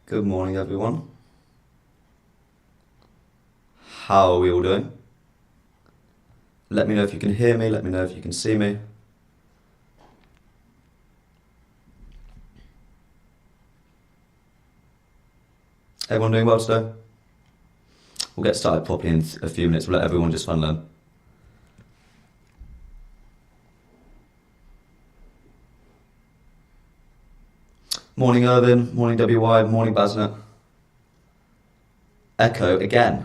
Good morning, everyone. How are we all doing? Let me know if you can hear me, let me know if you can see me. Everyone doing well today? We'll get started properly in a few minutes. We'll let everyone just fun learn. Morning, Irvin. Morning, WY. Morning, Basnet. Echo again.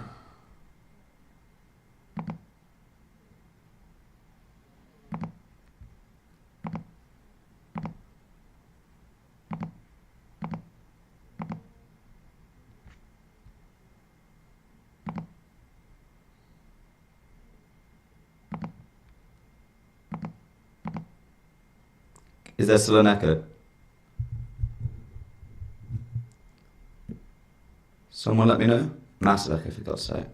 Is there still an echo? Someone let me know. Massive echo, for God's sake.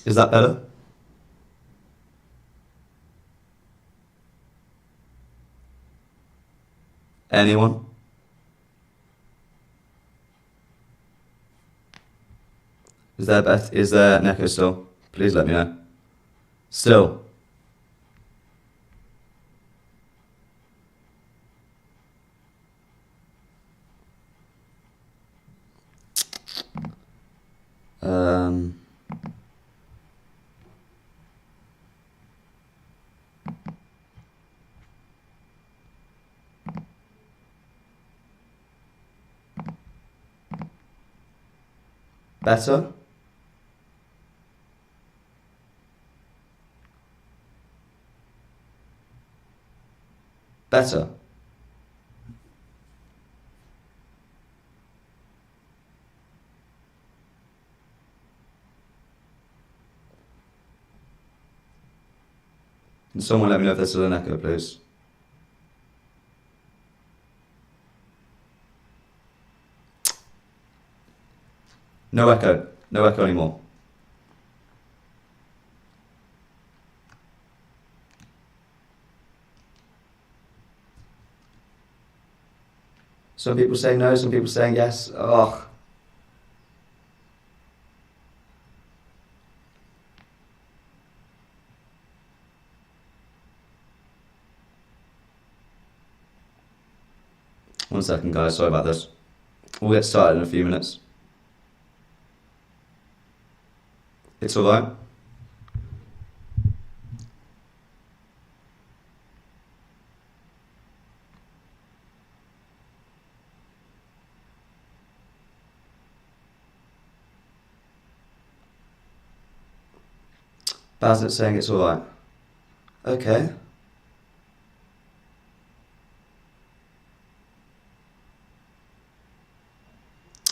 Is that better? Anyone? Is there an echo still? Please let me know. Still. Better? Better? Can someone let me know if there's still an echo, please? No echo. No echo anymore. Some people saying no, some people saying yes. Oh. One second, guys. Sorry about this. We'll get started in a few minutes. It's alright. Basnet's saying it's alright. Okay.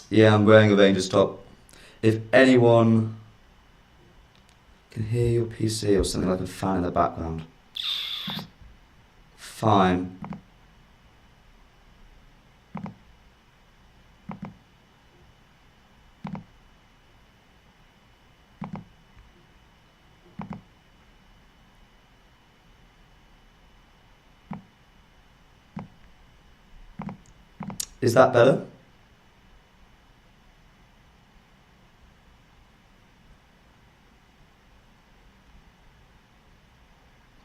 Yeah, I'm wearing a Rangers top. If anyone can hear your PC or something like a fan in the background, fine. Is that better?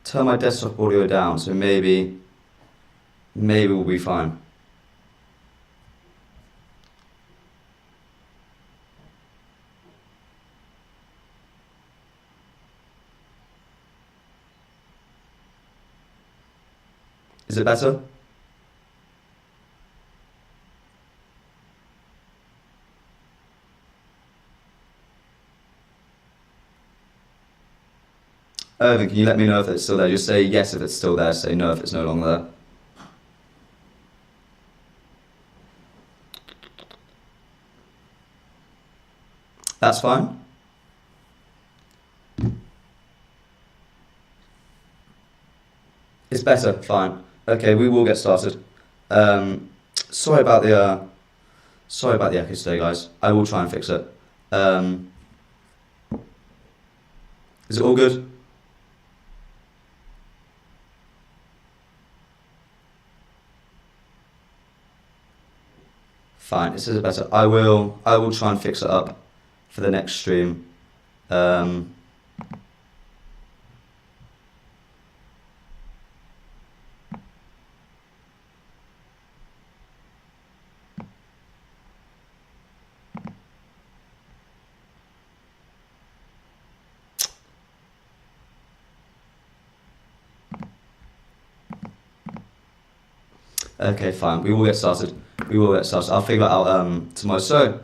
Turn my desktop audio down, so maybe we'll be fine. Is it better? Irvin, can you let me know if it's still there? Just say yes if it's still there, say no if it's no longer there. That's fine. It's better, fine. Okay, we will get started. Sorry about the echo today, guys. I will try and fix it. Is it all good? Fine, this is better. I will try and fix it up for the next stream. Um, okay, fine. We will get started. I'll figure it out tomorrow. So,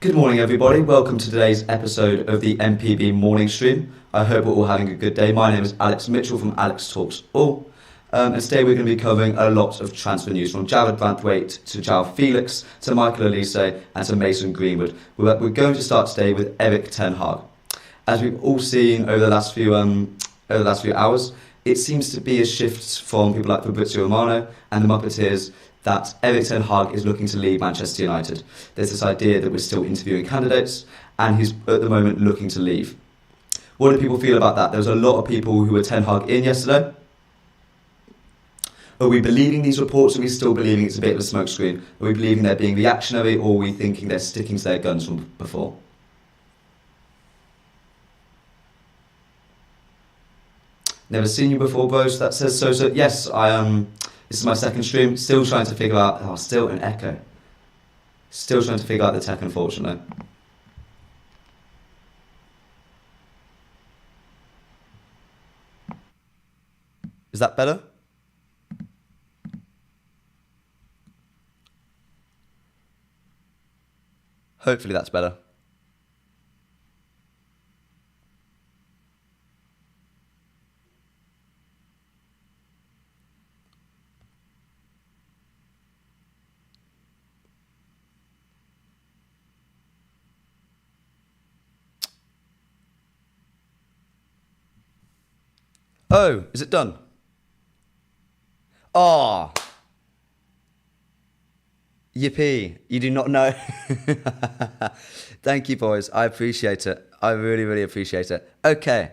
good morning, everybody. Welcome to today's episode of the MPB morning stream. I hope we're all having a good day. My name is Alex Mitchell from Alex Talks All. And today we're going to be covering a lot of transfer news, from Branthwaite to Felix to Michael Olise and to Mason Greenwood. We're going to start today with Erik ten Hag. As we've all seen over the last few hours, it seems to be a shift from people like Fabrizio Romano and the Muppeteers that Erik ten Hag is looking to leave Manchester United. There's this idea that we're still interviewing candidates and he's at the moment looking to leave. What do people feel about that? There was a lot of people who were Ten Hag in yesterday. Are we believing these reports, or are we still believing it's a bit of a smokescreen? Are we believing they're being reactionary, or are we thinking they're sticking to their guns from before? Never seen you before, bros. That says so. So yes, this is my second stream. Still trying to figure out. Oh, still an echo. Still trying to figure out the tech, unfortunately. Is that better? Hopefully that's better. Oh, is it done? Oh, yippee. You do not know. Thank you, boys. I appreciate it. I really, really appreciate it. Okay.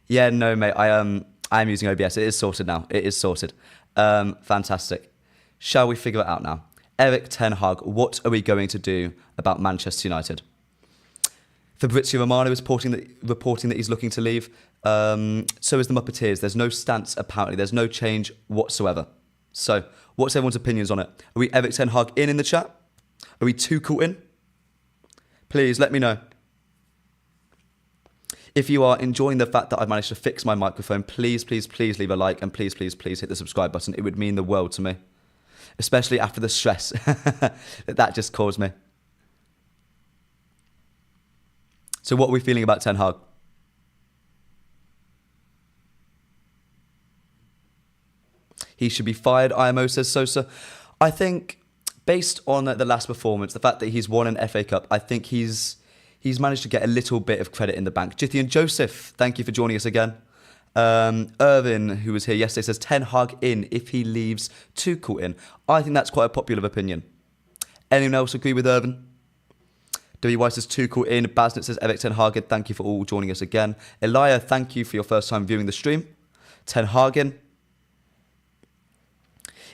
Yeah, no, mate. I'm using OBS. It is sorted now. It is sorted. Fantastic. Shall we figure it out now? Erik ten Hag, what are we going to do about Manchester United? Fabrizio Romano is reporting that he's looking to leave. So is the Muppeteers. There's no stance, apparently. There's no change whatsoever. So, what's everyone's opinions on it? Are we Erik ten Hag in the chat? Are we Tuchel in? Please, let me know. If you are enjoying the fact that I've managed to fix my microphone, please, please, please leave a like, and please, please, please hit the subscribe button. It would mean the world to me. Especially after the stress that just caused me. So what are we feeling about Ten Hag? He should be fired, IMO says Sosa. I think, based on the last performance, the fact that he's won an FA Cup, I think he's managed to get a little bit of credit in the bank. Jithy and Joseph, thank you for joining us again. Irvin, who was here yesterday, says Ten Hag in if he leaves Tuchel in. I think that's quite a popular opinion. Anyone else agree with Irvin? W. says Tuchel in. Basnet says Erik ten Hag in. Thank you for all joining us again. Elia, thank you for your first time viewing the stream. Ten Hag in.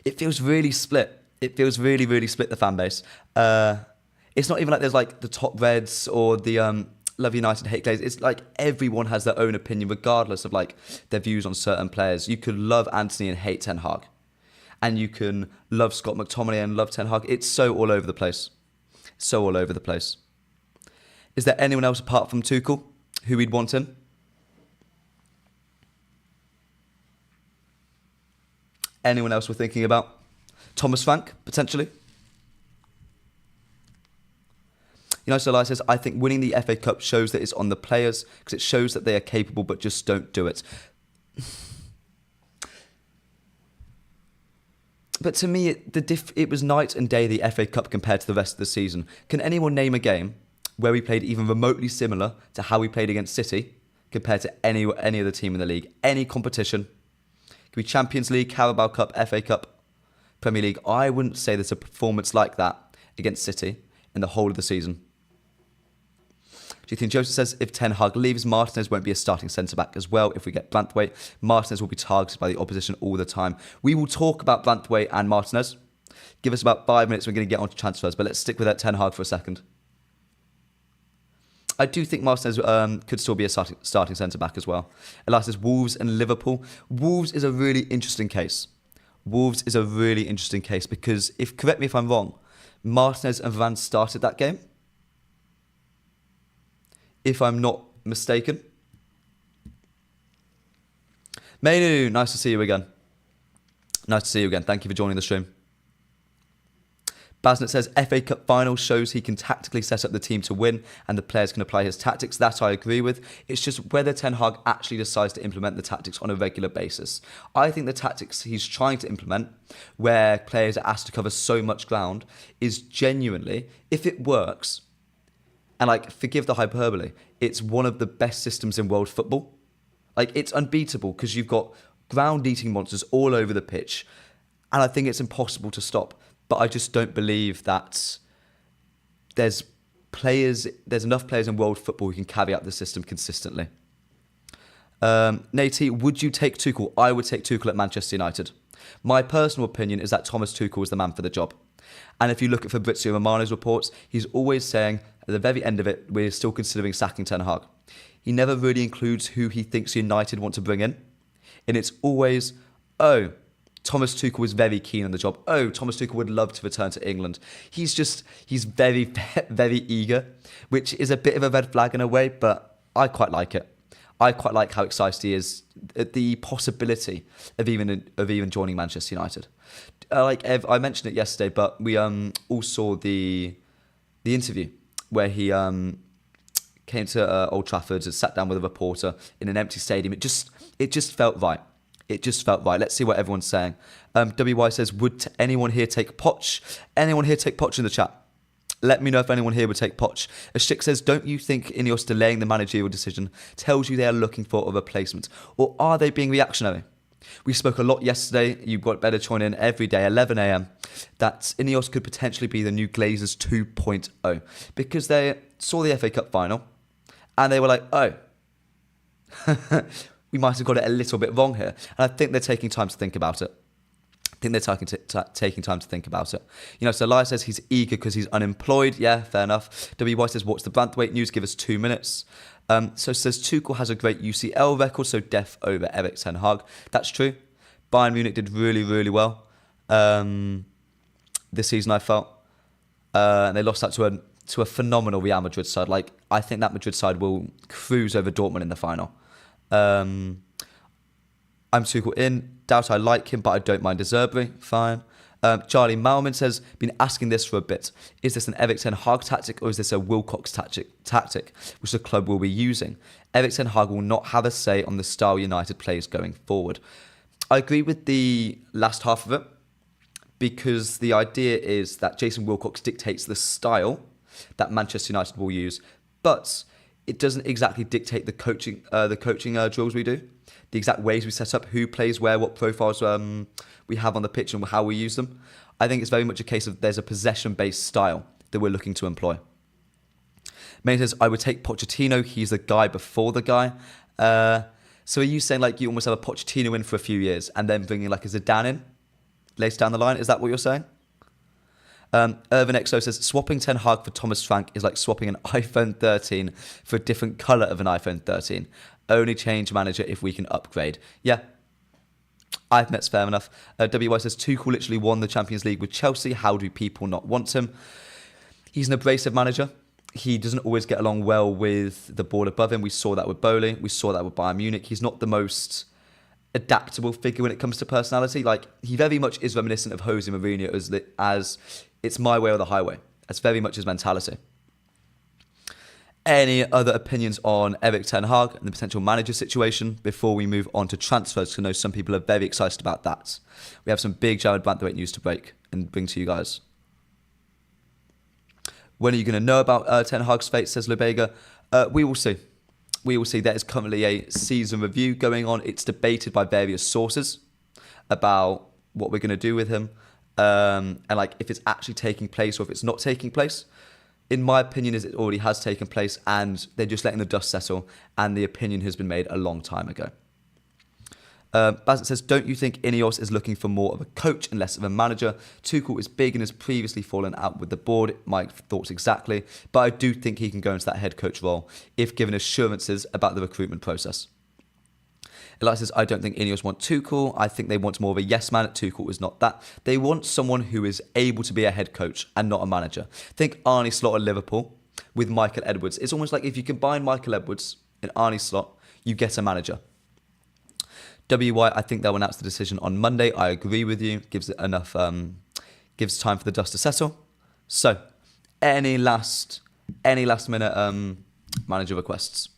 It feels really split. It feels really, really split, the fan base. It's not even like there's like the top Reds or the Love United, hate Glazers. It's like everyone has their own opinion, regardless of like their views on certain players. You could love Anthony and hate Ten Hag. And you can love Scott McTominay and love Ten Hag. It's so all over the place. So all over the place. Is there anyone else apart from Tuchel who we'd want in? Anyone else we're thinking about? Thomas Frank, potentially? United Alliance says, I think winning the FA Cup shows that it's on the players because it shows that they are capable but just don't do it. But to me, it was night and day, the FA Cup, compared to the rest of the season. Can anyone name a game where we played even remotely similar to how we played against City compared to any other team in the league? Any competition? Could be Champions League, Carabao Cup, FA Cup, Premier League. I wouldn't say there's a performance like that against City in the whole of the season. Do you think Joseph says if Ten Hag leaves, Martinez won't be a starting centre-back as well? If we get Branthwaite, Martinez will be targeted by the opposition all the time. We will talk about Branthwaite and Martinez. Give us about 5 minutes, we're going to get on to transfers, but let's stick with that Ten Hag for a second. I do think Martinez could still be a starting centre-back as well. Elias says Wolves and Liverpool. Wolves is a really interesting case. Wolves is a really interesting case because, correct me if I'm wrong, Martinez and Varane started that game, if I'm not mistaken. Mainu, nice to see you again. Nice to see you again. Thank you for joining the stream. Basnet says FA Cup final shows he can tactically set up the team to win and the players can apply his tactics. That I agree with. It's just whether Ten Hag actually decides to implement the tactics on a regular basis. I think the tactics he's trying to implement, where players are asked to cover so much ground, is genuinely, if it works, and like, forgive the hyperbole, it's one of the best systems in world football. Like, it's unbeatable because you've got ground-eating monsters all over the pitch, and I think it's impossible to stop. But I just don't believe that there's enough players in world football who can carry out the system consistently. Nate, would you take Tuchel? I would take Tuchel at Manchester United. My personal opinion is that Thomas Tuchel is the man for the job. And if you look at Fabrizio Romano's reports, he's always saying at the very end of it, we're still considering sacking Ten Hag. He never really includes who he thinks United want to bring in. And it's always, Thomas Tuchel is very keen on the job. Thomas Tuchel would love to return to England. He's very, very eager, which is a bit of a red flag in a way, but I quite like it. I quite like how excited he is at the possibility of even joining Manchester United. I mentioned it yesterday, but we all saw the interview where he came to Old Trafford and sat down with a reporter in an empty stadium. It just felt right. It just felt right. Let's see what everyone's saying. WY says, would anyone here take Poch? Anyone here take Poch in the chat? Let me know if anyone here would take Poch. Ashik says, don't you think Ineos delaying the managerial decision tells you they are looking for a replacement? Or are they being reactionary? We spoke a lot yesterday. You've got better join in every day, 11 a.m. that Ineos could potentially be the new Glazers 2.0 because they saw the FA Cup final and they were like, we might have got it a little bit wrong here. And I think they're taking time to think about it. Taking time to think about it. So Elias says he's eager because he's unemployed. Yeah, fair enough. WY says, what's the Branthwaite news? Give us 2 minutes. So says Tuchel has a great UCL record, so def over Erik Ten Hag. That's true. Bayern Munich did really, really well this season, I felt. And they lost that to a phenomenal Real Madrid side. I think that Madrid side will cruise over Dortmund in the final. I'm Tuchel in. Doubt I like him, but I don't mind De Zerbi. Fine. Charlie Malman says, been asking this for a bit. Is this an Erik Ten Hag tactic or is this a Wilcox tactic which the club will be using? Erik Ten Hag will not have a say on the style United plays going forward. I agree with the last half of it because the idea is that Jason Wilcox dictates the style that Manchester United will use, but it doesn't exactly dictate the coaching drills we do, the exact ways we set up, who plays where, what profiles we have on the pitch and how we use them. I think it's very much a case of there's a possession-based style that we're looking to employ. Maine says, I would take Pochettino. He's the guy before the guy. So are you saying you almost have a Pochettino in for a few years and then bringing a Zidane in later down the line? Is that what you're saying? Irvin XO says, swapping Ten Hag for Thomas Frank is like swapping an iPhone 13 for a different colour of an iPhone 13. Only change manager if we can upgrade. Yeah, I think that's fair enough. WY says, Tuchel literally won the Champions League with Chelsea. How do people not want him? He's an abrasive manager. He doesn't always get along well with the board above him. We saw that with Bowley. We saw that with Bayern Munich. He's not the most adaptable figure when it comes to personality. He very much is reminiscent of Jose Mourinho as it's my way or the highway. That's very much his mentality. Any other opinions on Erik Ten Hag and the potential manager situation before we move on to transfers? Because I know some people are very excited about that. We have some big Jared Branthwaite news to break and bring to you guys. When are you going to know about Ten Hag's fate, says Lubega? We will see. We will see. There is currently a season review going on. It's debated by various sources about what we're going to do with him. And if it's actually taking place or if it's not taking place. in my opinion, is it already has taken place and they're just letting the dust settle, and the opinion has been made a long time ago. Bassett says, don't you think Ineos is looking for more of a coach and less of a manager? Tuchel is big and has previously fallen out with the board. My thoughts exactly. But I do think he can go into that head coach role if given assurances about the recruitment process. Elise says, I don't think Ineos want Tuchel. I think they want more of a yes man. Tuchel is not that. They want someone who is able to be a head coach and not a manager. Think Arne Slot at Liverpool with Michael Edwards. It's almost like if you combine Michael Edwards and Arne Slot, you get a manager. WY, I think they'll announce the decision on Monday. I agree with you. Gives it enough, gives time for the dust to settle. So, any last minute manager requests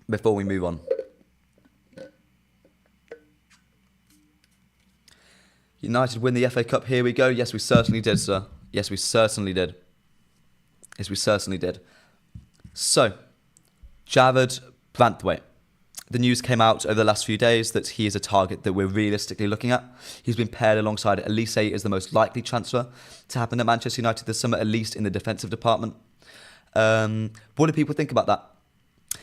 before we move on? United win the FA Cup. Here we go. Yes, we certainly did, sir. Yes, we certainly did. Yes, we certainly did. So, Jared Branthwaite. The news came out over the last few days that he is a target that we're realistically looking at. He's been paired alongside Olise as the most likely transfer to happen at Manchester United this summer, at least in the defensive department. What do people think about that?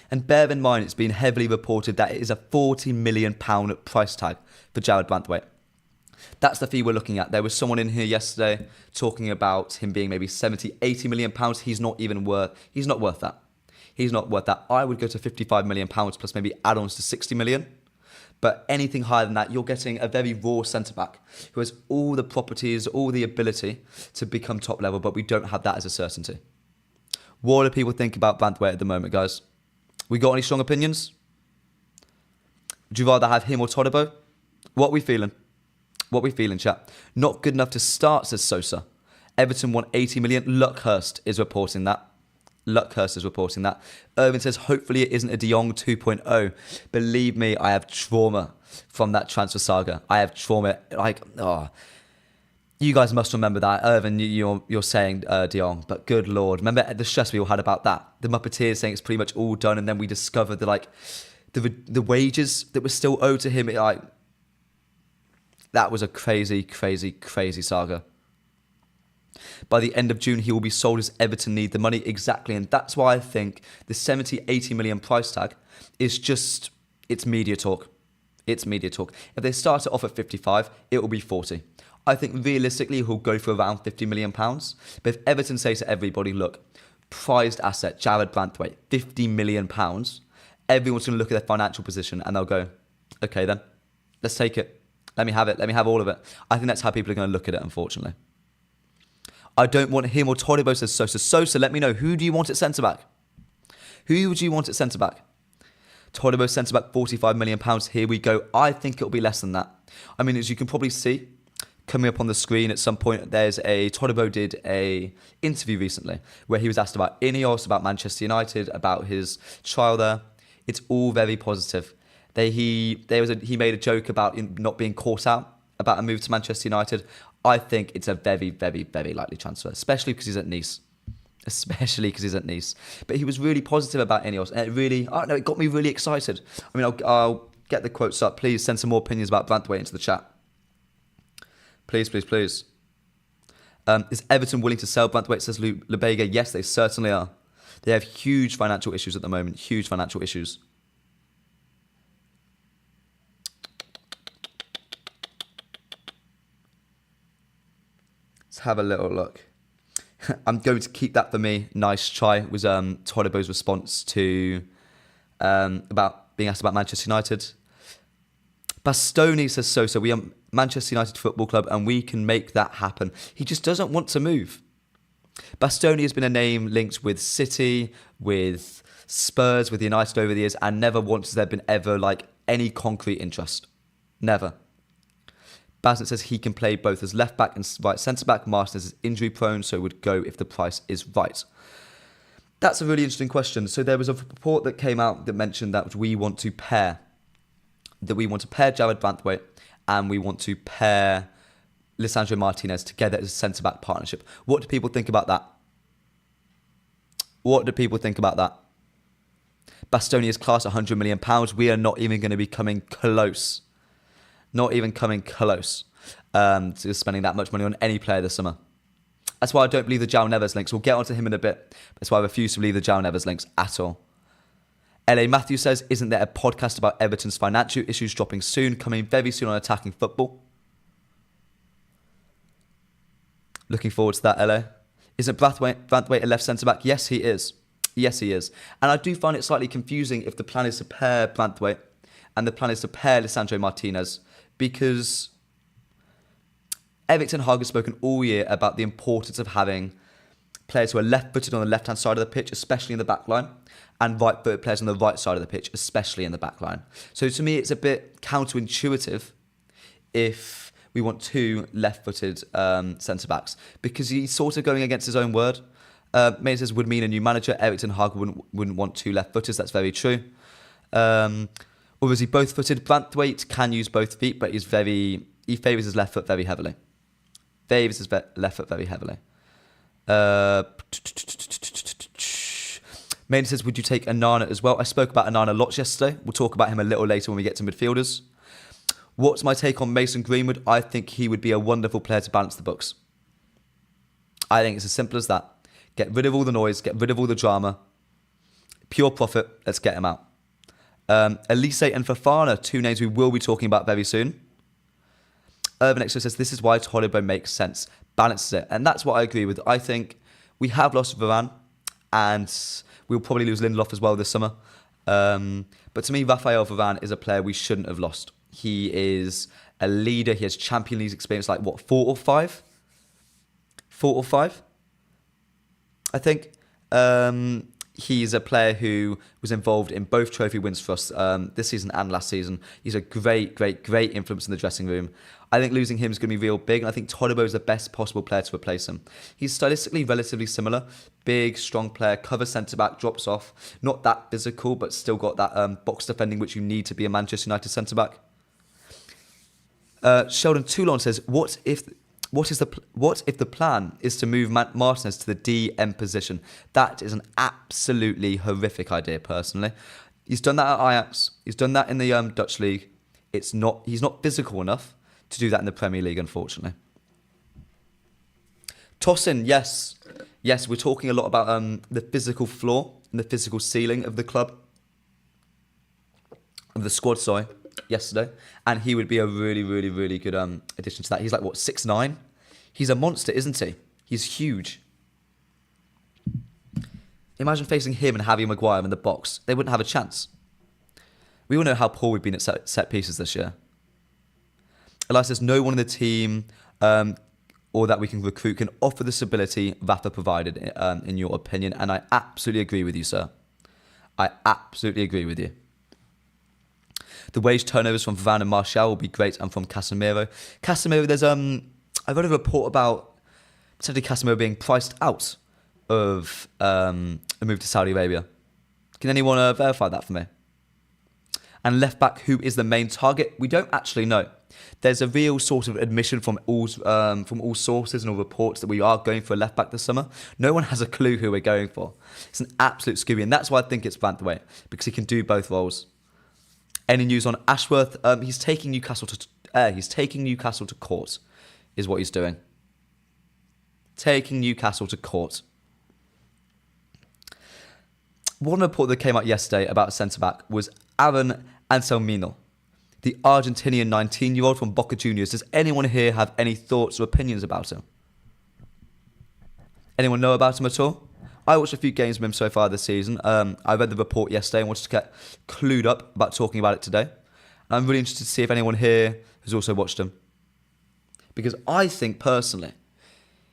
And bear in mind, it's been heavily reported that it is a £40 million price tag for Jared Branthwaite. That's the fee we're looking at. There was someone in here yesterday talking about him being maybe 70, 80 million pounds. He's not worth that. He's not worth that. I would go to £55 million plus maybe add-ons to 60 million. But anything higher than that, you're getting a very raw centre-back who has all the properties, all the ability to become top level, but we don't have that as a certainty. What do people think about Branthwaite at the moment, guys? We got any strong opinions? Would you rather have him or Todibo? What are we feeling? What are we feeling, chat? Not good enough to start, says Sosa. Everton want 80 million. Luckhurst is reporting that. Irvin says, hopefully it isn't a De Jong 2.0. Believe me, I have trauma from that transfer saga. I have trauma. You guys must remember that. Irvin, you're saying De Jong, but good Lord. Remember the stress we all had about that? The Muppeteers saying it's pretty much all done, and then we discovered the wages that were still owed to him. That was a crazy, crazy, crazy saga. By the end of June, he will be sold as Everton need the money. Exactly. And that's why I think the 70, 80 million price tag is just, it's media talk. It's media talk. If they start it off at 55, it will be 40. I think realistically, he'll go for around £50 million. But if Everton say to everybody, look, prized asset, Jared Branthwaite, £50 million, everyone's going to look at their financial position and they'll go, okay then, let's take it. Let me have it. Let me have all of it. I think that's how people are going to look at it, unfortunately. I don't want him or Todibo, says Sosa. Sosa, let me know. Who do you want at centre-back? Who would you want at centre-back? Todibo centre-back, £45 million. Here we go. I think it'll be less than that. I mean, as you can probably see, coming up on the screen at some point, Todibo did a interview recently where he was asked about Ineos, about Manchester United, about his trial there. It's all very positive. He made a joke about not being caught out about a move to Manchester United. I think it's a very, very, very likely transfer, especially because he's at Nice. But he was really positive about Ineos, and it got me really excited. I mean, I'll get the quotes up. Please send some more opinions about Branthwaite into the chat. Please, please, please. Is Everton willing to sell Branthwaite, says Lebega? Yes, they certainly are. They have huge financial issues at the moment. Huge financial issues. Let's have a little look. I'm going to keep that for me. Nice try was Todibo's response to about being asked about Manchester United. Bastoni, says Sosa, we are Manchester United Football Club and we can make that happen. He just doesn't want to move. Bastoni has been a name linked with City, with Spurs, with United over the years, and never once has there been ever any concrete interest. Never. Bassett says he can play both as left back and right centre back. Marston is injury prone, so would go if the price is right. That's a really interesting question. So there was a report that came out that mentioned that we want to pair Jared Branthwaite and we want to pair Lisandro Martinez together as a centre back partnership. What do people think about that? Bastoni is class £100 million. We are not even going to be coming close. Not even coming close. to spending that much money on any player this summer. That's why I don't believe the João Neves links. We'll get onto him in a bit. That's why I refuse to believe the João Neves links at all. LA Matthew says, isn't there a podcast about Everton's financial issues dropping soon, coming very soon on Attacking Football? Looking forward to that, LA. Isn't Branthwaite a left centre-back? Yes, he is. Yes, he is. And I do find it slightly confusing if the plan is to pair Branthwaite and the plan is to pair Lisandro Martinez, because Erik ten Hag has spoken all year about the importance of having players who are left-footed on the left-hand side of the pitch, especially in the back line, and right-footed players on the right side of the pitch, especially in the back line. So to me, it's a bit counterintuitive if we want two left-footed centre-backs, because he's sort of going against his own word. Maynard says, would mean a new manager. Erik ten Hag wouldn't want two left-footers. That's very true. Or is he both-footed? Branthwaite can use both feet, but he favours his left foot very heavily. Maynard says, would you take Onana as well? I spoke about Onana lots yesterday. We'll talk about him a little later when we get to midfielders. What's my take on Mason Greenwood? I think he would be a wonderful player to balance the books. I think it's as simple as that. Get rid of all the noise, get rid of all the drama. Pure profit, let's get him out. Olise and Fofana, two names we will be talking about very soon. Urban Exo says, this is why Tolibo makes sense. Balances it. And that's what I agree with. I think we have lost Varane and we'll probably lose Lindelof as well this summer. But to me, Raphael Varane is a player we shouldn't have lost. He is a leader. He has Champions League experience, like what, 4 or 5? 4 or 5? I think he's a player who was involved in both trophy wins for us this season and last season. He's a great influence in the dressing room. I think losing him is going to be real big, and I think Tolibo is the best possible player to replace him. He's stylistically relatively similar. Big, strong player, cover centre-back, drops off. Not that physical, but still got that box defending which you need to be a Manchester United centre-back. Sheldon Toulon says, what if the plan is to move Martinez to the DM position? That is an absolutely horrific idea, personally. He's done that at Ajax. He's done that in the Dutch league. He's not physical enough to do that in the Premier League, unfortunately. Tosin, yes, we're talking a lot about the physical floor and the physical ceiling of the club, of the squad, yesterday, and he would be a really good addition to that. He's like, what, 6'9"? He's a monster, isn't he? He's huge. Imagine facing him and Javier Maguire in the box. They wouldn't have a chance. We all know how poor we've been at set pieces this year. Elias says, no one in the team or that we can recruit can offer the stability Rafa provided, in your opinion, and I absolutely agree with you, sir. I absolutely agree with you. The wage turnovers from Varane and Martial will be great, and from Casemiro. Casemiro, there's I read a report about potentially Casemiro being priced out of a move to Saudi Arabia. Can anyone verify that for me? And left back, who is the main target? We don't actually know. There's a real sort of admission from all sources and all reports that we are going for a left back this summer. No one has a clue who we're going for. It's an absolute Scooby, and that's why I think it's Branthwaite, because he can do both roles. Any news on Ashworth? He's taking Newcastle to court, is what he's doing. Taking Newcastle to court. One report that came out yesterday about a centre-back was Aaron Anselmino, the Argentinian 19-year-old from Boca Juniors. Does anyone here have any thoughts or opinions about him? Anyone know about him at all? I watched a few games with him so far this season. I read the report yesterday and wanted to get clued up about talking about it today. And I'm really interested to see if anyone here has also watched him. Because I think, personally,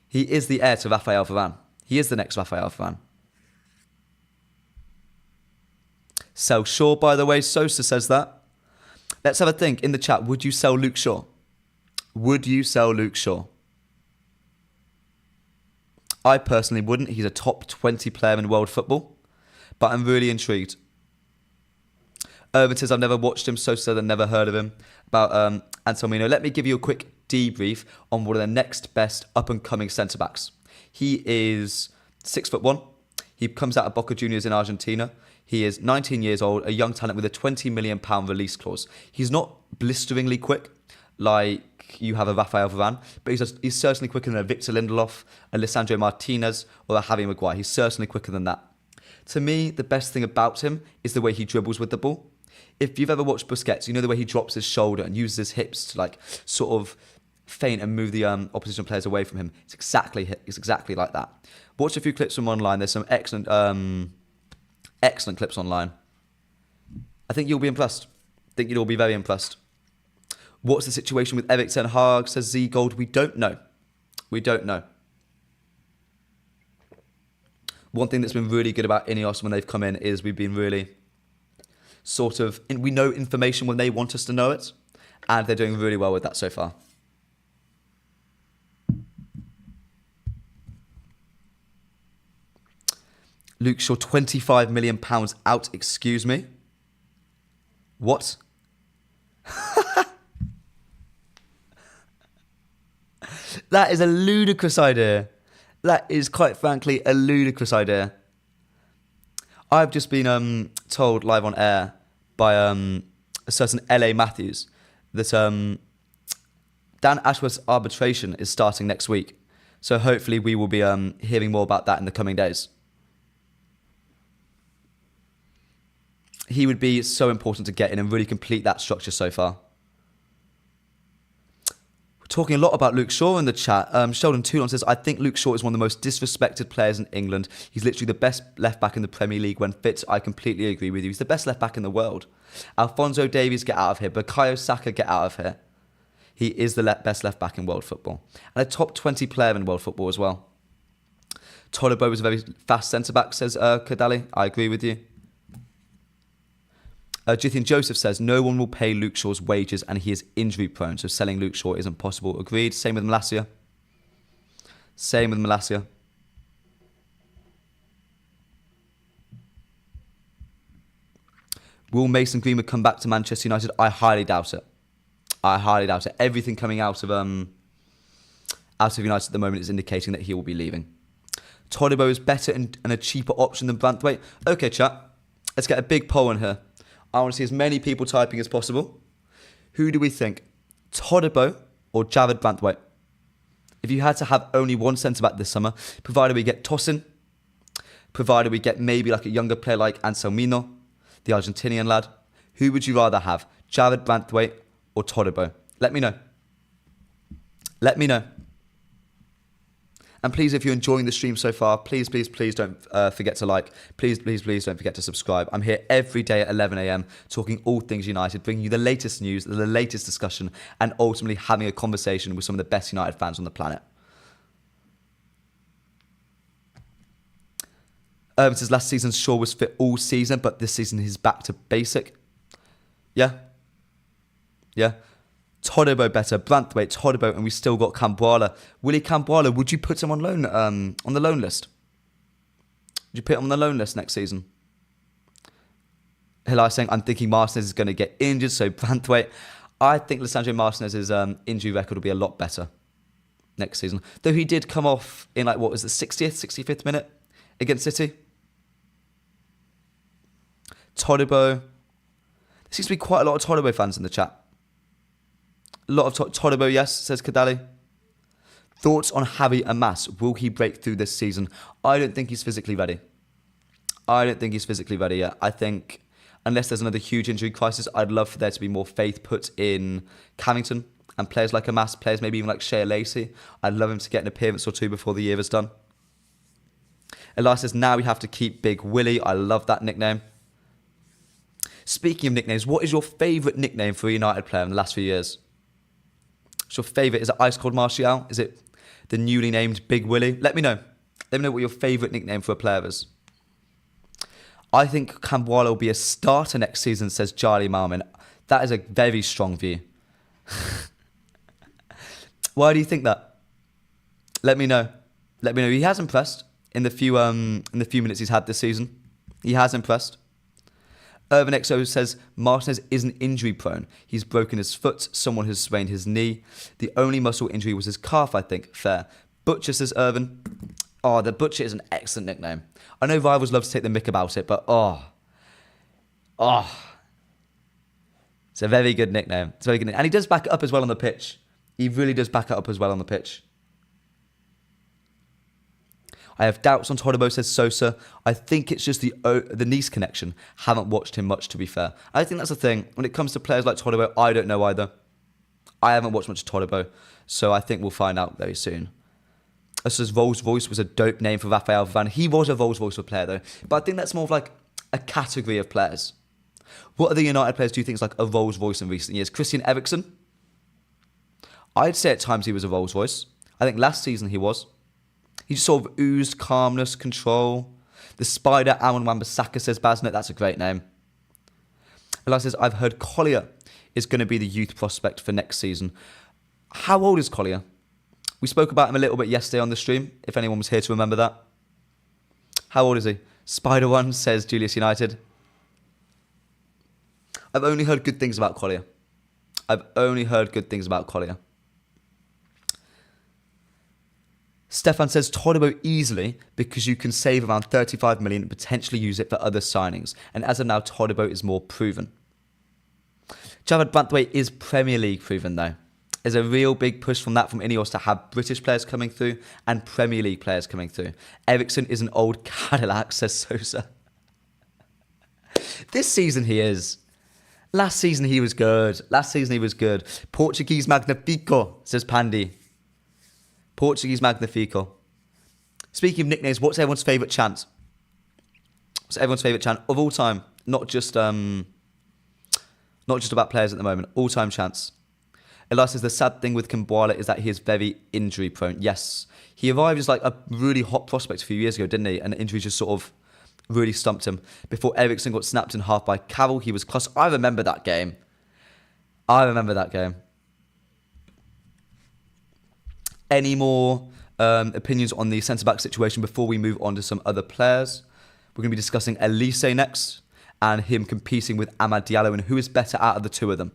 he is the heir to Raphael Varane. He is the next Raphael Varane. Sell Shaw, by the way. Sosa says that. Let's have a think in the chat. Would you sell Luke Shaw? Would you sell Luke Shaw? I personally wouldn't. He's a top 20 player in world football. But I'm really intrigued. Irvin says, I've never watched him. Sosa said, I've never heard of him. About Anselmino. Let me give you a quick debrief on one of the next best up-and-coming centre-backs. He is 6'1". He comes out of Boca Juniors in Argentina. He is 19 years old, a young talent with a £20 million release clause. He's not blisteringly quick like think you have a Rafael Varane, but he's certainly quicker than a Victor Lindelof, a Lisandro Martinez, or a Harry Maguire. He's certainly quicker than that. To me, the best thing about him is the way he dribbles with the ball. If you've ever watched Busquets, you know the way he drops his shoulder and uses his hips to like sort of feint and move the opposition players away from him. It's exactly like that. Watch a few clips from online. There's some excellent clips online. I think you'll be impressed. I think you'll be very impressed. What's the situation with Erik ten Hag, says Z Gold? We don't know. We don't know. One thing that's been really good about Ineos when they've come in is we've been really we know information when they want us to know it, and they're doing really well with that so far. Luke Shaw, £25 million out, excuse me. What? That is a ludicrous idea. That is, quite frankly, a ludicrous idea. I've just been told live on air by a certain LA Matthews that Dan Ashworth's arbitration is starting next week. So hopefully we will be hearing more about that in the coming days. He would be so important to get in and really complete that structure so far. We're talking a lot about Luke Shaw in the chat. Sheldon Toulon says, I think Luke Shaw is one of the most disrespected players in England. He's literally the best left back in the Premier League when fit. I completely agree with you. He's the best left back in the world. Alphonso Davies, get out of here. Bukayo Saka, get out of here. He is the best left back in world football. And a top 20 player in world football as well. Tolibo is a very fast centre-back, says Kadali. I agree with you. Jithian Joseph says, no one will pay Luke Shaw's wages and he is injury prone, so selling Luke Shaw isn't possible. Agreed. Same with Malacia. Will Mason Greenwood come back to Manchester United? I highly doubt it. Everything coming out of United at the moment is indicating that he will be leaving. Tolibo is better and a cheaper option than Branthwaite. Okay, chat. Let's get a big poll in here. I want to see as many people typing as possible. Who do we think? Todibo or Jared Branthwaite? If you had to have only one centre-back this summer, provided we get Tosin, provided we get maybe like a younger player like Anselmino, the Argentinian lad, who would you rather have? Jared Branthwaite or Todibo? Let me know. And please, if you're enjoying the stream so far, please don't forget to like. Please don't forget to subscribe. I'm here every day at 11 a.m. talking all things United, bringing you the latest news, the latest discussion, and ultimately having a conversation with some of the best United fans on the planet. It says last season Shaw was fit all season, but this season he's back to basic. Yeah. Todibo better, Branthwaite, Todibo, and we still got Cambuala. Willie Cambuala, would you put him on loan on the loan list? Would you put him on the loan list next season? Hilal saying, I'm thinking Martinez is going to get injured, so Branthwaite. I think Lisandro Martinez's injury record will be a lot better next season. Though he did come off in 60th, 65th minute against City. Todibo. There seems to be quite a lot of Todibo fans in the chat. A lot of Todibo, yes, says Kadali. Thoughts on Harry Amas? Will he break through this season? I don't think he's physically ready. Yet. I think, unless there's another huge injury crisis, I'd love for there to be more faith put in Carrington and players like Amas, players maybe even like Shea Lacey. I'd love him to get an appearance or two before the year is done. Elias says, now we have to keep Big Willie. I love that nickname. Speaking of nicknames, what is your favourite nickname for a United player in the last few years? What's your favourite? Is it Ice Cold Martial? Is it the newly named Big Willie? Let me know. Let me know what your favourite nickname for a player is. I think Cambuala will be a starter next season, says Charlie Malman. That is a very strong view. Why do you think that? Let me know. He has impressed in the few minutes he's had this season. He has impressed. Irvin XO says, Martinez isn't injury prone. He's broken his foot. Someone has sprained his knee. The only muscle injury was his calf, I think. Fair. Butcher, says Irvin. Oh, the Butcher is an excellent nickname. I know rivals love to take the mick about it, but it's a very good nickname. And he does back it up as well on the pitch. He really does back it up as well on the pitch. I have doubts on Todibo, says Sosa. I think it's just the Nice connection. Haven't watched him much, to be fair. I think that's the thing. When it comes to players like Todibo, I don't know either. I haven't watched much of Todibo, so I think we'll find out very soon. It says Rolls-Royce was a dope name for Raphael Varane. He was a Rolls-Royce player, though. But I think that's more of like a category of players. What other United players do you think is like a Rolls-Royce in recent years? Christian Eriksen? I'd say at times he was a Rolls-Royce. I think last season he was. He just sort of oozed calmness, control. The Spider, Aaron Wan-Bissaka, says Basnet. That's a great name. Eli says, I've heard Collier is going to be the youth prospect for next season. How old is Collier? We spoke about him a little bit yesterday on the stream, if anyone was here to remember that. How old is he? Spider1, says Julius United. I've only heard good things about Collier. Stefan says Todibo easily because you can save around 35 million and potentially use it for other signings. And as of now, Todibo is more proven. Jared Branthwaite is Premier League proven though. There's a real big push from Ineos to have British players coming through and Premier League players coming through. Eriksen is an old Cadillac, says Sosa. This season he is. Last season he was good. Portuguese Magnifico, says Pandy. Portuguese Magnifico. Speaking of nicknames, what's everyone's favourite chant? Of all time? Not just about players at the moment. All-time chants. Eli says the sad thing with Kumbuala is that he is very injury prone. Yes. He arrived as like a really hot prospect a few years ago, didn't he? And injuries just sort of really stumped him. Before Eriksen got snapped in half by Carroll, he was class. I remember that game. Any more opinions on the centre-back situation before we move on to some other players? We're going to be discussing Olise next and him competing with Amad Diallo and who is better out of the two of them.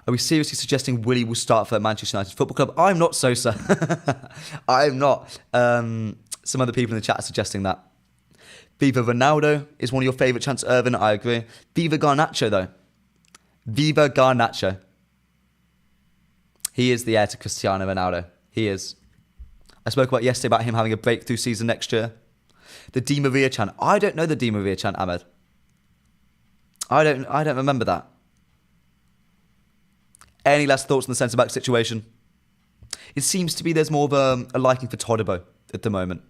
Are we seriously suggesting Willie will start for Manchester United Football Club? I'm not Sosa. I'm not. Some other people in the chat are suggesting that. Viva Ronaldo is one of your favourite chants, Irvin. I agree. Viva Garnacho, though. Viva Garnacho. He is the heir to Cristiano Ronaldo. He is. I spoke about yesterday about him having a breakthrough season next year. The Di Maria chant. I don't know the Di Maria chant, Ahmed. I don't remember that. Any last thoughts on the centre-back situation? It seems to be there's more of a liking for Todibo at the moment.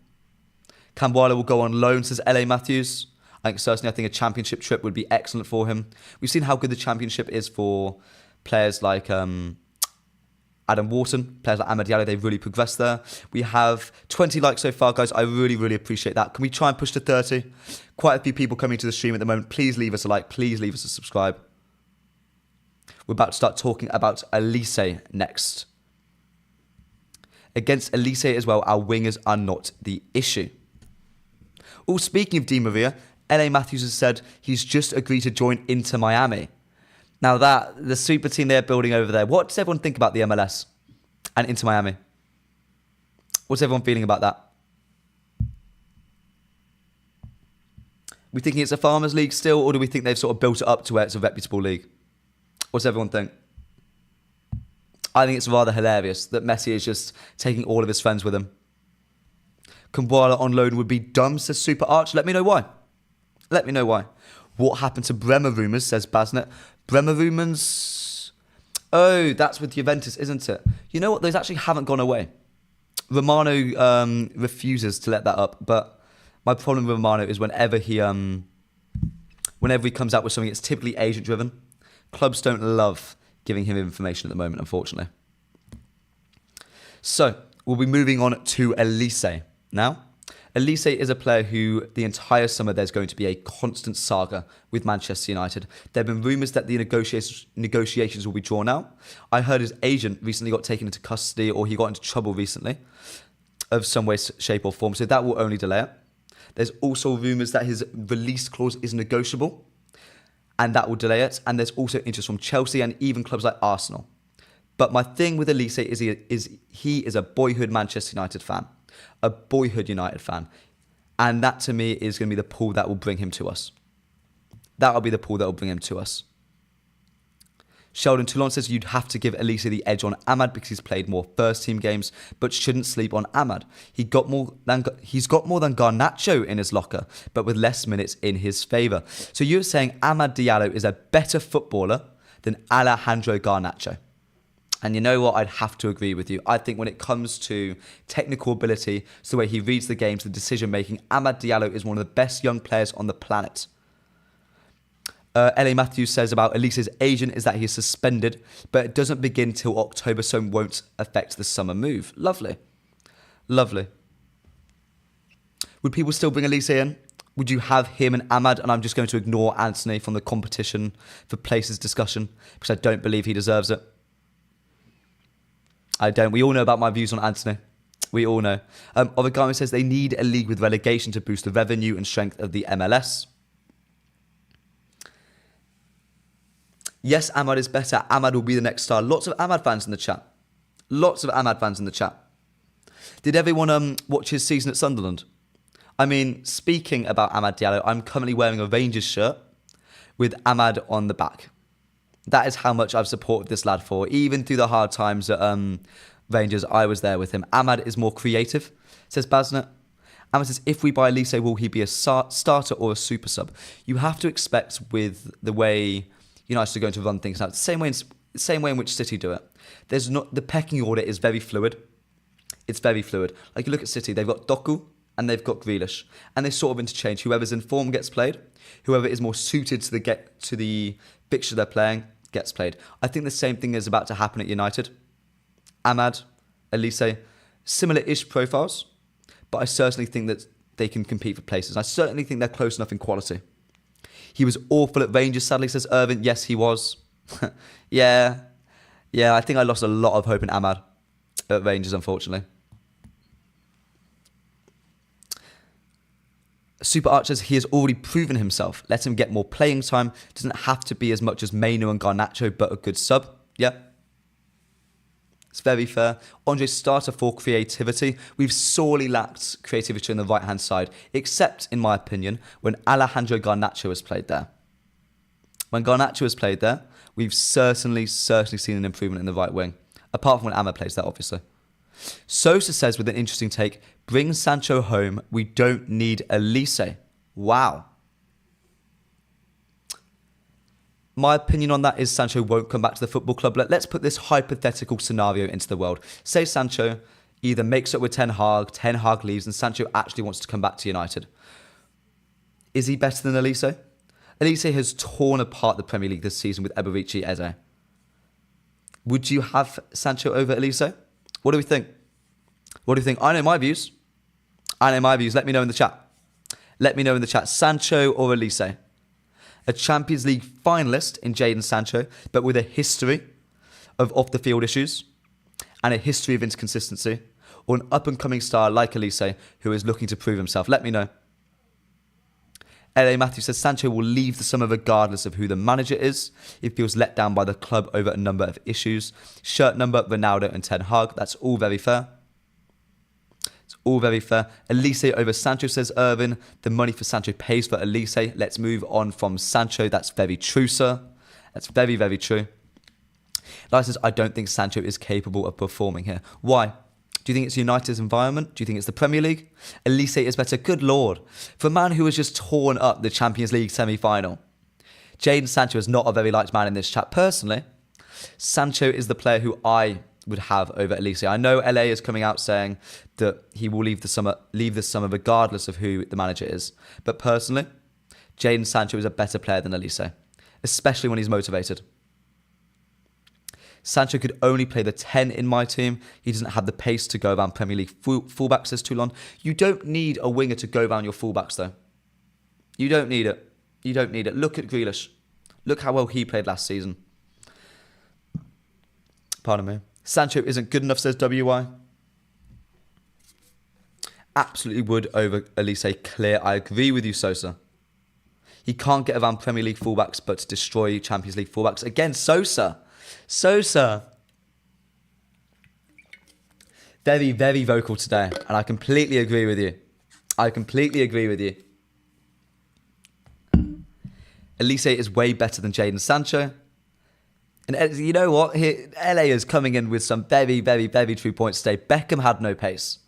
Cambuala will go on loan, says LA Matthews. I think a championship trip would be excellent for him. We've seen how good the championship is for players like Adam Wharton, players like Amad Diallo. They've really progressed there. We have 20 likes so far, guys. I really, really appreciate that. Can we try and push to 30? Quite a few people coming to the stream at the moment. Please leave us a like. Please leave us a subscribe. We're about to start talking about Olise next. Against Olise as well, our wingers are not the issue. Oh, speaking of Di Maria, LA Matthews has said he's just agreed to join Inter Miami. Now the super team they're building over there, what does everyone think about the MLS and Inter Miami? What's everyone feeling about that? We thinking it's a farmers league still, or do we think they've sort of built it up to where it's a reputable league? What's everyone think? I think it's rather hilarious that Messi is just taking all of his friends with him. Kumbuala on loan would be dumb, says Super Arch. Let me know why. What happened to Bremer rumours, says Basnet. Bremer rumours... Oh, that's with Juventus, isn't it? You know what? Those actually haven't gone away. Romano refuses to let that up, but my problem with Romano is whenever he comes out with something, it's typically agent-driven. Clubs don't love giving him information at the moment, unfortunately. So, we'll be moving on to Olise now. Olise is a player who, the entire summer, there's going to be a constant saga with Manchester United. There have been rumours that the negotiations will be drawn out. I heard his agent recently got taken into custody, or he got into trouble recently, of some way, shape or form, so that will only delay it. There's also rumours that his release clause is negotiable, and that will delay it. And there's also interest from Chelsea and even clubs like Arsenal. But my thing with Olise is he is a boyhood Manchester United fan. A boyhood United fan. And that to me is going to be the pull that will bring him to us. That will be the pull that will bring him to us. Sheldon Toulon says you'd have to give Olise the edge on Ahmad because he's played more first-team games, but shouldn't sleep on Ahmad. He's got more than Garnacho in his locker, but with less minutes in his favour. So you're saying Amad Diallo is a better footballer than Alejandro Garnacho. And you know what? I'd have to agree with you. I think when it comes to technical ability, it's the way he reads the games, the decision-making, Amad Diallo is one of the best young players on the planet. L.A. Matthews says about Olise's agent is that he is suspended, but it doesn't begin till October, so it won't affect the summer move. Lovely. Lovely. Would people still bring Olise in? Would you have him and Ahmad? And I'm just going to ignore Anthony from the competition for places discussion because I don't believe he deserves it. I don't. We all know about my views on Anthony. We all know. Origami says they need a league with relegation to boost the revenue and strength of the MLS. Yes, Ahmad is better. Ahmad will be the next star. Lots of Ahmad fans in the chat. Lots of Ahmad fans in the chat. Did everyone watch his season at Sunderland? I mean, speaking about Amad Diallo, I'm currently wearing a Rangers shirt with Ahmad on the back. That is how much I've supported this lad for. Even through the hard times at Rangers, I was there with him. Ahmad is more creative, says Basnet. Ahmad says, if we buy Olise, will he be a starter or a super sub? You have to expect with the way United are going to run things now. Same way in which City do it. There's not the pecking order is very fluid. It's very fluid. Like you look at City, they've got Doku and they've got Grealish, and they sort of interchange. Whoever's in form gets played. Whoever is more suited to the fixture they're playing gets played. I think the same thing is about to happen at United. Ahmad, Olise, similar-ish profiles, but I certainly think that they can compete for places. I certainly think they're close enough in quality. He was awful at Rangers, sadly, says Irvin. Yes, he was. Yeah, I think I lost a lot of hope in Ahmad at Rangers, unfortunately. Super Arch says he has already proven himself. Let him get more playing time. Doesn't have to be as much as Mainu and Garnacho, but a good sub. Yeah. It's very fair. Andre starter for creativity. We've sorely lacked creativity on the right-hand side, except, in my opinion, when Alejandro Garnacho has played there. When Garnacho has played there, we've certainly seen an improvement in the right wing. Apart from when Amma plays there, obviously. Sosa says with an interesting take, bring Sancho home. We don't need Olise. Wow. My opinion on that is Sancho won't come back to the football club. Let's put this hypothetical scenario into the world. Say Sancho either makes up with Ten Hag leaves, and Sancho actually wants to come back to United. Is he better than Olise? Olise has torn apart the Premier League this season with Eberici Eze. Would you have Sancho over Olise? What do we think? What do you think? I know my views. Let me know in the chat. Sancho or Olise? A Champions League finalist in Jadon Sancho, but with a history of off-the-field issues and a history of inconsistency, or an up-and-coming star like Olise who is looking to prove himself? Let me know. L.A. Matthews says Sancho will leave the summer regardless of who the manager is. He feels let down by the club over a number of issues. Shirt number, Ronaldo and Ten Hag. That's all very fair. It's all very fair. Olise over Sancho, says Irvin. The money for Sancho pays for Olise. Let's move on from Sancho. That's very true, sir. That's very, very true. Lai says, I don't think Sancho is capable of performing here. Why? Do you think it's United's environment? Do you think it's the Premier League? Olise is better. Good Lord. For a man who has just torn up the Champions League semi-final. Jadon Sancho is not a very liked man in this chat. Personally, Sancho is the player who I would have over Olise. I know LA is coming out saying that he will leave this summer regardless of who the manager is. But personally, Jadon Sancho is a better player than Olise, especially when he's motivated. Sancho could only play the 10 in my team. He doesn't have the pace to go around Premier League fullbacks, says Toulon. You don't need a winger to go around your fullbacks, though. You don't need it. Look at Grealish. Look how well he played last season. Pardon me. Sancho isn't good enough, says WY. Absolutely would over Olise, clear. I agree with you, Sosa. He can't get around Premier League fullbacks, but to destroy Champions League fullbacks. Again, Sosa. Very, very vocal today. And I completely agree with you. Olise is way better than Jadon Sancho. And you know what? Here, LA is coming in with some very, very, very true points today. Beckham had no pace.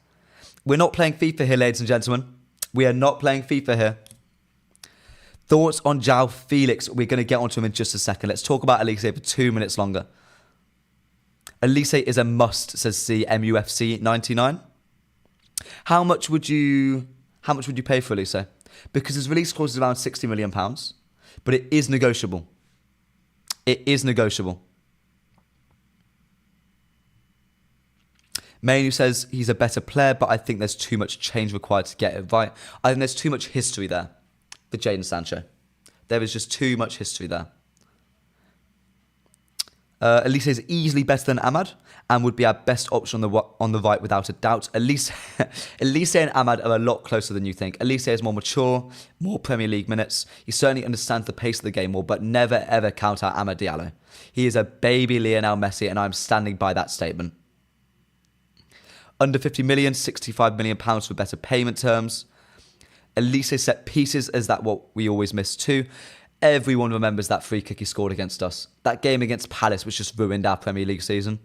We're not playing FIFA here, ladies and gentlemen. We are not playing FIFA here. Thoughts on João Felix? We're going to get onto him in just a second. Let's talk about Olise for 2 minutes longer. Olise is a must, says CMUFC 99. How much would you pay for Olise? Because his release clause is around £60 million, but it is negotiable. It is negotiable. Mainu says he's a better player, but I think there's too much change required to get it right. I think there's too much history there for Jadon Sancho. There is just too much history there. Olise is easily better than Ahmad and would be our best option on the right without a doubt. Olise and Ahmad are a lot closer than you think. Olise is more mature, more Premier League minutes. He certainly understands the pace of the game more, but never ever count out Amad Diallo. He is a baby Lionel Messi, and I'm standing by that statement. Under 50 million, 65 million pounds for better payment terms. Olise set pieces, is that what we always miss too? Everyone remembers that free kick he scored against us. That game against Palace, which just ruined our Premier League season.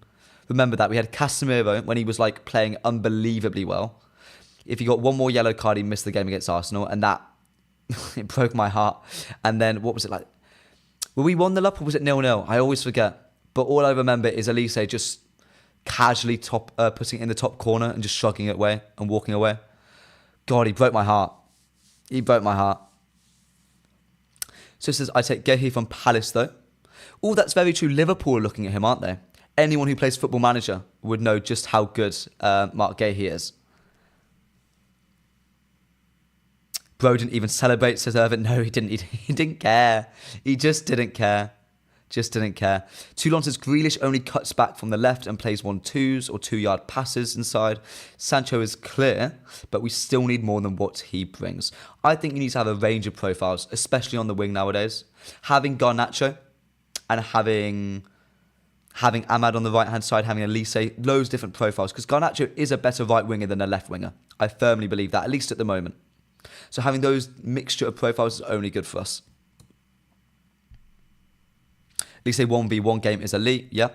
Remember that. We had Casemiro when he was like playing unbelievably well. If he got one more yellow card, he missed the game against Arsenal, and that it broke my heart. And then what was it like? Were we 1-0 up or was it 0-0? I always forget. But all I remember is Olise just casually putting it in the top corner and just shrugging it away and walking away. God, he broke my heart. He broke my heart. So it says, I take Gehi from Palace though. Oh, that's very true. Liverpool are looking at him, aren't they? Anyone who plays Football Manager would know just how good Mark Gehi is. Bro didn't even celebrate, says Irvin. No, he didn't. He didn't care. He just didn't care. Just didn't care. Toulon says Grealish only cuts back from the left and plays 1-2s or 2-yard passes inside. Sancho is clear, but we still need more than what he brings. I think you need to have a range of profiles, especially on the wing nowadays. Having Garnacho and having Ahmad on the right-hand side, having Olise, loads of different profiles, because Garnacho is a better right winger than a left winger. I firmly believe that, at least at the moment. So having those mixture of profiles is only good for us. Olise 1v1 game is elite. Yeah.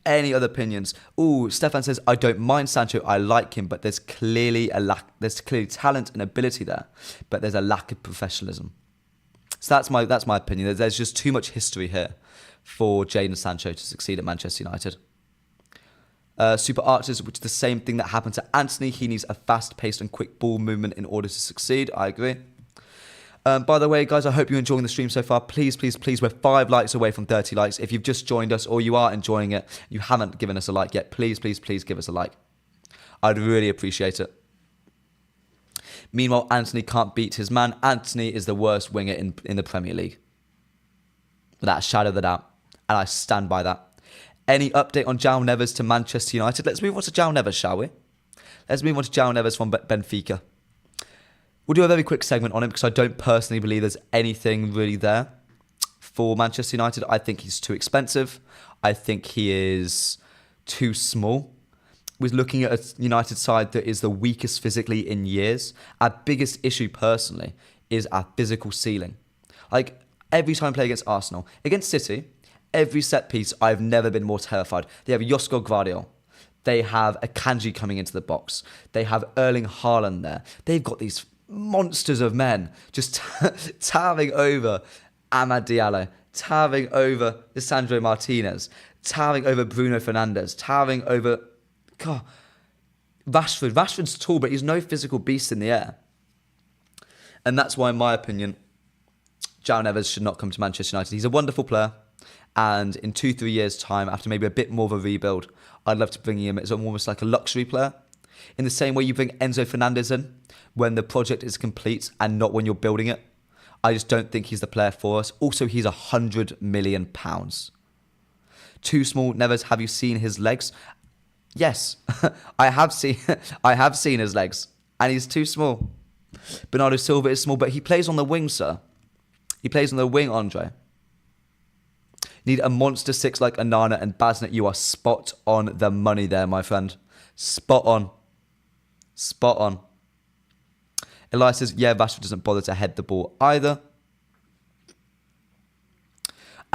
Any other opinions? Ooh, Stefan says, I don't mind Sancho. I like him, but there's clearly talent and ability there, but there's a lack of professionalism. So that's my opinion. There's just too much history here for Jadon Sancho to succeed at Manchester United. Super Archers, which is the same thing that happened to Anthony. He needs a fast-paced and quick ball movement in order to succeed. I agree. By the way, guys, I hope you're enjoying the stream so far. Please, we're 5 likes away from 30 likes. If you've just joined us or you are enjoying it, you haven't given us a like yet, please give us a like. I'd really appreciate it. Meanwhile, Anthony can't beat his man. Anthony is the worst winger in the Premier League, without a shadow of a doubt, and I stand by that. Any update on João Neves to Manchester United? Let's move on to João Neves, shall we? Let's move on to João Neves from Benfica. We'll do a very quick segment on him because I don't personally believe there's anything really there for Manchester United. I think he's too expensive. I think he is too small. We're looking at a United side that is the weakest physically in years. Our biggest issue personally is our physical ceiling. Like every time I play against Arsenal, against City, every set piece I've never been more terrified. They have Josko Gvardiol. They have Akanji coming into the box. They have Erling Haaland there. They've got these monsters of men just towering over Amad Diallo, towering over Lisandro Martinez, towering over Bruno Fernandes, towering over Rashford. Rashford's tall, but he's no physical beast in the air. And that's why, in my opinion, João Neves should not come to Manchester United. He's a wonderful player, and in 2-3 years' time, after maybe a bit more of a rebuild, I'd love to bring him as almost like a luxury player. In the same way you bring Enzo Fernandez in when the project is complete and not when you're building it. I just don't think he's the player for us. Also, he's £100 million. Too small. Neves, have you seen his legs? Yes, I have seen his legs, and he's too small. Bernardo Silva is small, but he plays on the wing, sir. He plays on the wing, Andre. Need a monster 6 like Onana and Basnet. You are spot on the money there, my friend. Spot on. Spot on. Elias says, yeah, Rashford doesn't bother to head the ball either.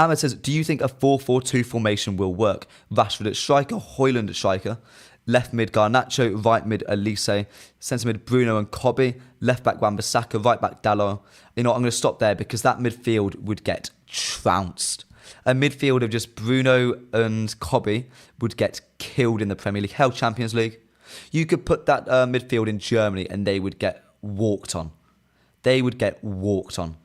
Ahmed says, do you think a 4-4-2 formation will work? Rashford at striker, Højlund at striker, left mid Garnacho, right mid Olise, centre mid Bruno and Kobe, left back Wan-Bissaka, right back Dalot. I'm going to stop there because that midfield would get trounced. A midfield of just Bruno and Kobe would get killed in the Premier League. Hell, Champions League. You could put that midfield in Germany and they would get walked on. They would get walked on.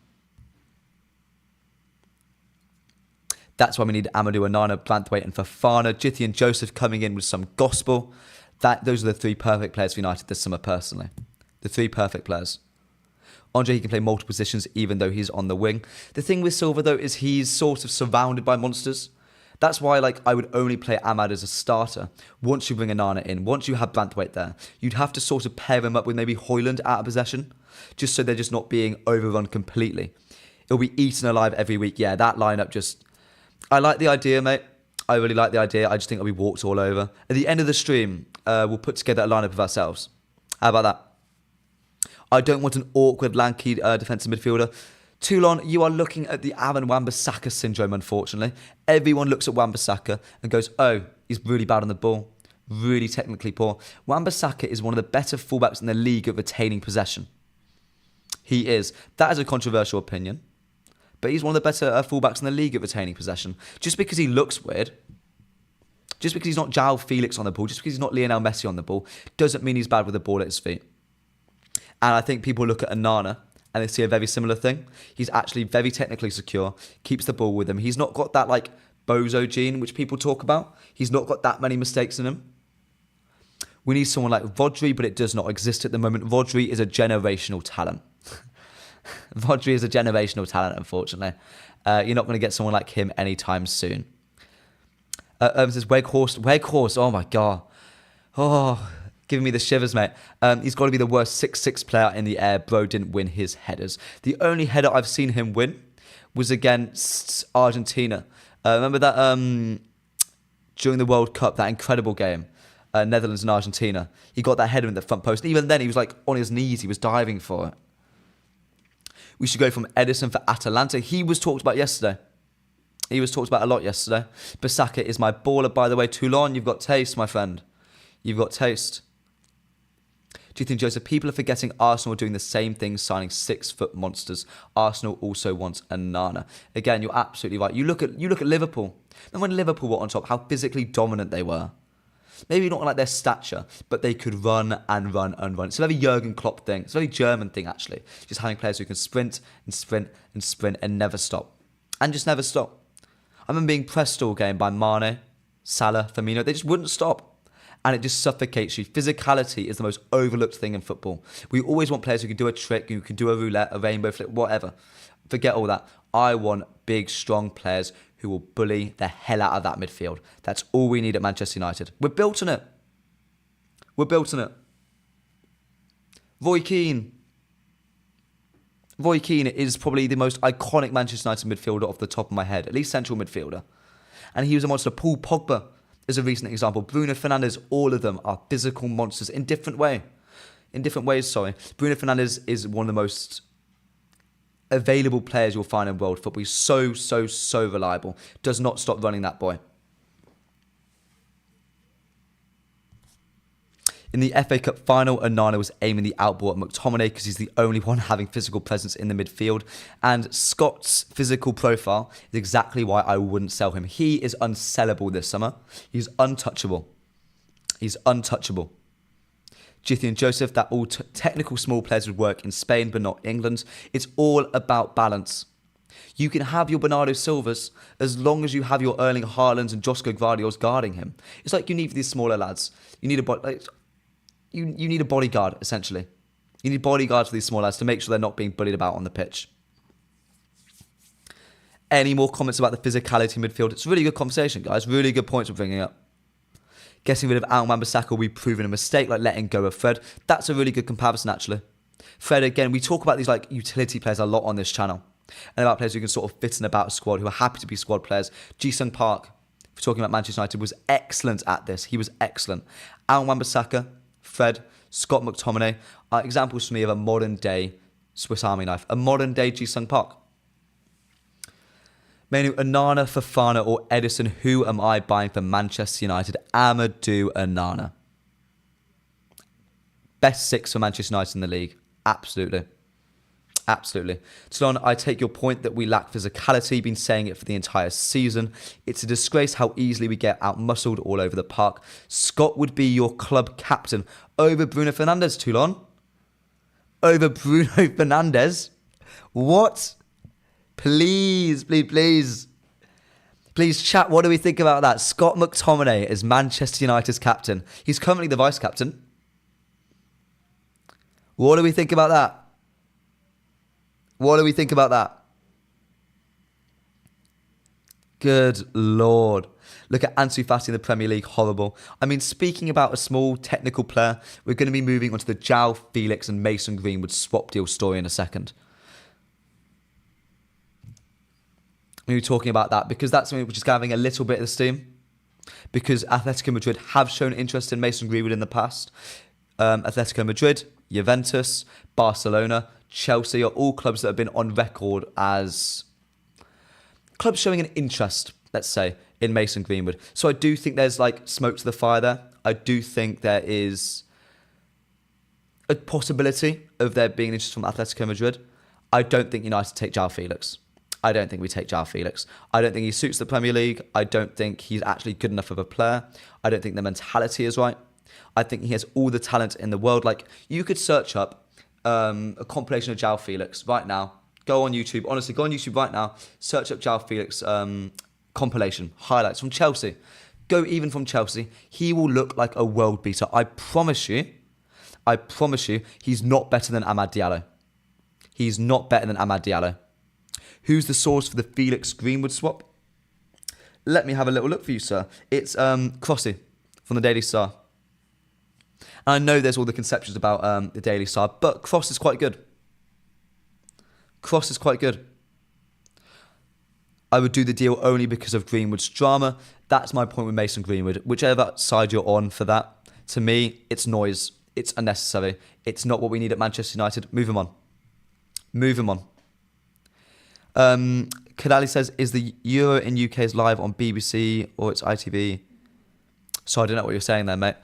That's why we need Amadou Onana, Branthwaite and Fofana. Jitty and Joseph coming in with some gospel. Those are the 3 perfect players for United this summer, personally. The 3 perfect players. Andre, he can play multiple positions even though he's on the wing. The thing with Silva, though, is he's sort of surrounded by monsters. That's why I would only play Ahmad as a starter. Once you bring Onana in, once you have Branthwaite there, you'd have to sort of pair him up with maybe Højlund out of possession, just so they're just not being overrun completely. It'll be eaten alive every week. Yeah, that lineup just... I like the idea, mate. I really like the idea. I just think it'll be walked all over. At the end of the stream, we'll put together a lineup of ourselves. How about that? I don't want an awkward, lanky defensive midfielder. Toulon, you are looking at the Aaron Wan-Bissaka syndrome, unfortunately. Everyone looks at Wan-Bissaka and goes, oh, he's really bad on the ball. Really technically poor. Wan-Bissaka is one of the better fullbacks in the league at retaining possession. He is. That is a controversial opinion. But he's one of the better fullbacks in the league at retaining possession. Just because he looks weird, just because he's not João Felix on the ball, just because he's not Lionel Messi on the ball, doesn't mean he's bad with the ball at his feet. And I think people look at Onana and they see a very similar thing. He's actually very technically secure, keeps the ball with him. He's not got that bozo gene which people talk about. He's not got that many mistakes in him. We need someone like Rodri, but it does not exist at the moment. Rodri is a generational talent. Rodri is a generational talent, unfortunately. You're not going to get someone like him anytime soon. Says Weghorst, oh my God. Oh, giving me the shivers, mate. He's got to be the worst 6'6" player in the air. Bro didn't win his headers. The only header I've seen him win was against Argentina. Remember that during the World Cup, that incredible game, Netherlands and Argentina. He got that header in the front post. Even then, he was on his knees. He was diving for it. We should go from Edison for Atalanta. He was talked about yesterday. He was talked about a lot yesterday. Bissaka is my baller, by the way. Toulon, you've got taste, my friend. You've got taste. Do you think, Joseph, people are forgetting Arsenal are doing the same thing, signing 6-foot monsters? Arsenal also wants Onana. Again, you're absolutely right. You look at Liverpool. And when Liverpool were on top, how physically dominant they were. Maybe not like their stature, but they could run and run and run. It's a very Jurgen Klopp thing. It's a very German thing, actually. Just having players who can sprint and sprint and sprint and never stop. And just never stop. I remember being pressed all game by Mane, Salah, Firmino. They just wouldn't stop. And it just suffocates you. Physicality is the most overlooked thing in football. We always want players who can do a trick, who can do a roulette, a rainbow flip, whatever. Forget all that. I want big, strong players who will bully the hell out of that midfield. That's all we need at Manchester United. We're built on it. We're built on it. Roy Keane. Roy Keane is probably the most iconic Manchester United midfielder off the top of my head, at least central midfielder. And he was a monster. Paul Pogba is a recent example. Bruno Fernandes, all of them are physical monsters in different ways. Bruno Fernandes is one of the most available players you'll find in world football. He's so reliable. Does not stop running, that boy. In the FA Cup final, Onana was aiming the outball at McTominay because he's the only one having physical presence in the midfield. And Scott's physical profile is exactly why I wouldn't sell him. He is unsellable this summer. He's untouchable. He's untouchable. Jithy and Joseph, that all technical small players would work in Spain but not England. It's all about balance. You can have your Bernardo Silvas as long as you have your Erling Haalands and Josko Gvardiol's guarding him. It's like you need these smaller lads. You need you need a bodyguard, essentially. You need bodyguards for these small lads to make sure they're not being bullied about on the pitch. Any more comments about the physicality midfield? It's a really good conversation, guys. Really good points we're bringing up. Getting rid of Aaron Wan-Bissaka will be proven a mistake, like letting go of Fred. That's a really good comparison, actually. Fred, again, we talk about these utility players a lot on this channel. And about players who can sort of fit in about a squad, who are happy to be squad players. Ji-Sung Park, if we're talking about Manchester United, was excellent at this. He was excellent. Aaron Wan-Bissaka, Fred, Scott McTominay are examples for me of a modern day Swiss Army knife. A modern day Ji-Sung Park. Menu, Onana, Fofana or Edison. Who am I buying for Manchester United? Amadou Onana. Best 6 for Manchester United in the league. Absolutely. Absolutely. Toulon, I take your point that we lack physicality. Been saying it for the entire season. It's a disgrace how easily we get out-muscled all over the park. Scott would be your club captain over Bruno Fernandes, Toulon. Over Bruno Fernandes? What? Please, please, please. Please, chat, what do we think about that? Scott McTominay is Manchester United's captain. He's currently the vice-captain. What do we think about that? What do we think about that? Good Lord. Look at Ansu Fati in the Premier League. Horrible. I mean, speaking about a small technical player, we're going to be moving on to the João Felix and Mason Greenwood swap deal story in a second. We're talking about that because that's something which is gathering a little bit of steam. Because Atletico Madrid have shown interest in Mason Greenwood in the past. Atletico Madrid, Juventus, Barcelona, Chelsea are all clubs that have been on record as clubs showing an interest, let's say, in Mason Greenwood. So I do think there's like smoke to the fire there. I do think there is a possibility of there being interest from Atletico Madrid. I don't think United take João Felix. I don't think we take João Felix. I don't think he suits the Premier League. I don't think he's actually good enough of a player. I don't think the mentality is right. I think he has all the talent in the world. Like, you could search up a compilation of João Felix right now. Go on YouTube. Honestly, go on YouTube right now. Search up João Felix compilation, highlights from Chelsea. Go even from Chelsea. He will look like a world beater. I promise you, he's not better than Amad Diallo. He's not better than Amad Diallo. Who's the source for the Felix Greenwood swap? Let me have a little look for you, sir. It's Crossy from the Daily Star. And I know there's all the conceptions about the Daily Star, but Cross is quite good. Cross is quite good. I would do the deal only because of Greenwood's drama. That's my point with Mason Greenwood. Whichever side you're on for that, to me, it's noise. It's unnecessary. It's not what we need at Manchester United. Move him on. Move him on. Kadali says, is the Euro in UK is live on BBC or it's ITV? So I don't know what you're saying there, mate.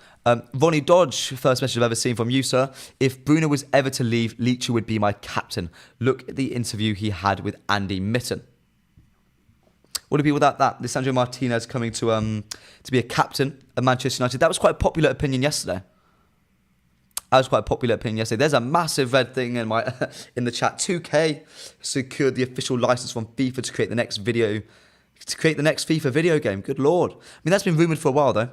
Ronnie Dodge, first message I've ever seen from you, sir. If Bruno was ever to leave, Leach would be my captain. Look at the interview he had with Andy Mitten. What do people that Lisandro Martinez coming to be a captain of Manchester United? That was quite a popular opinion yesterday. There's a massive red thing in the chat. 2K secured the official license from FIFA to create the next FIFA video game. Good Lord. I mean, that's been rumoured for a while, though.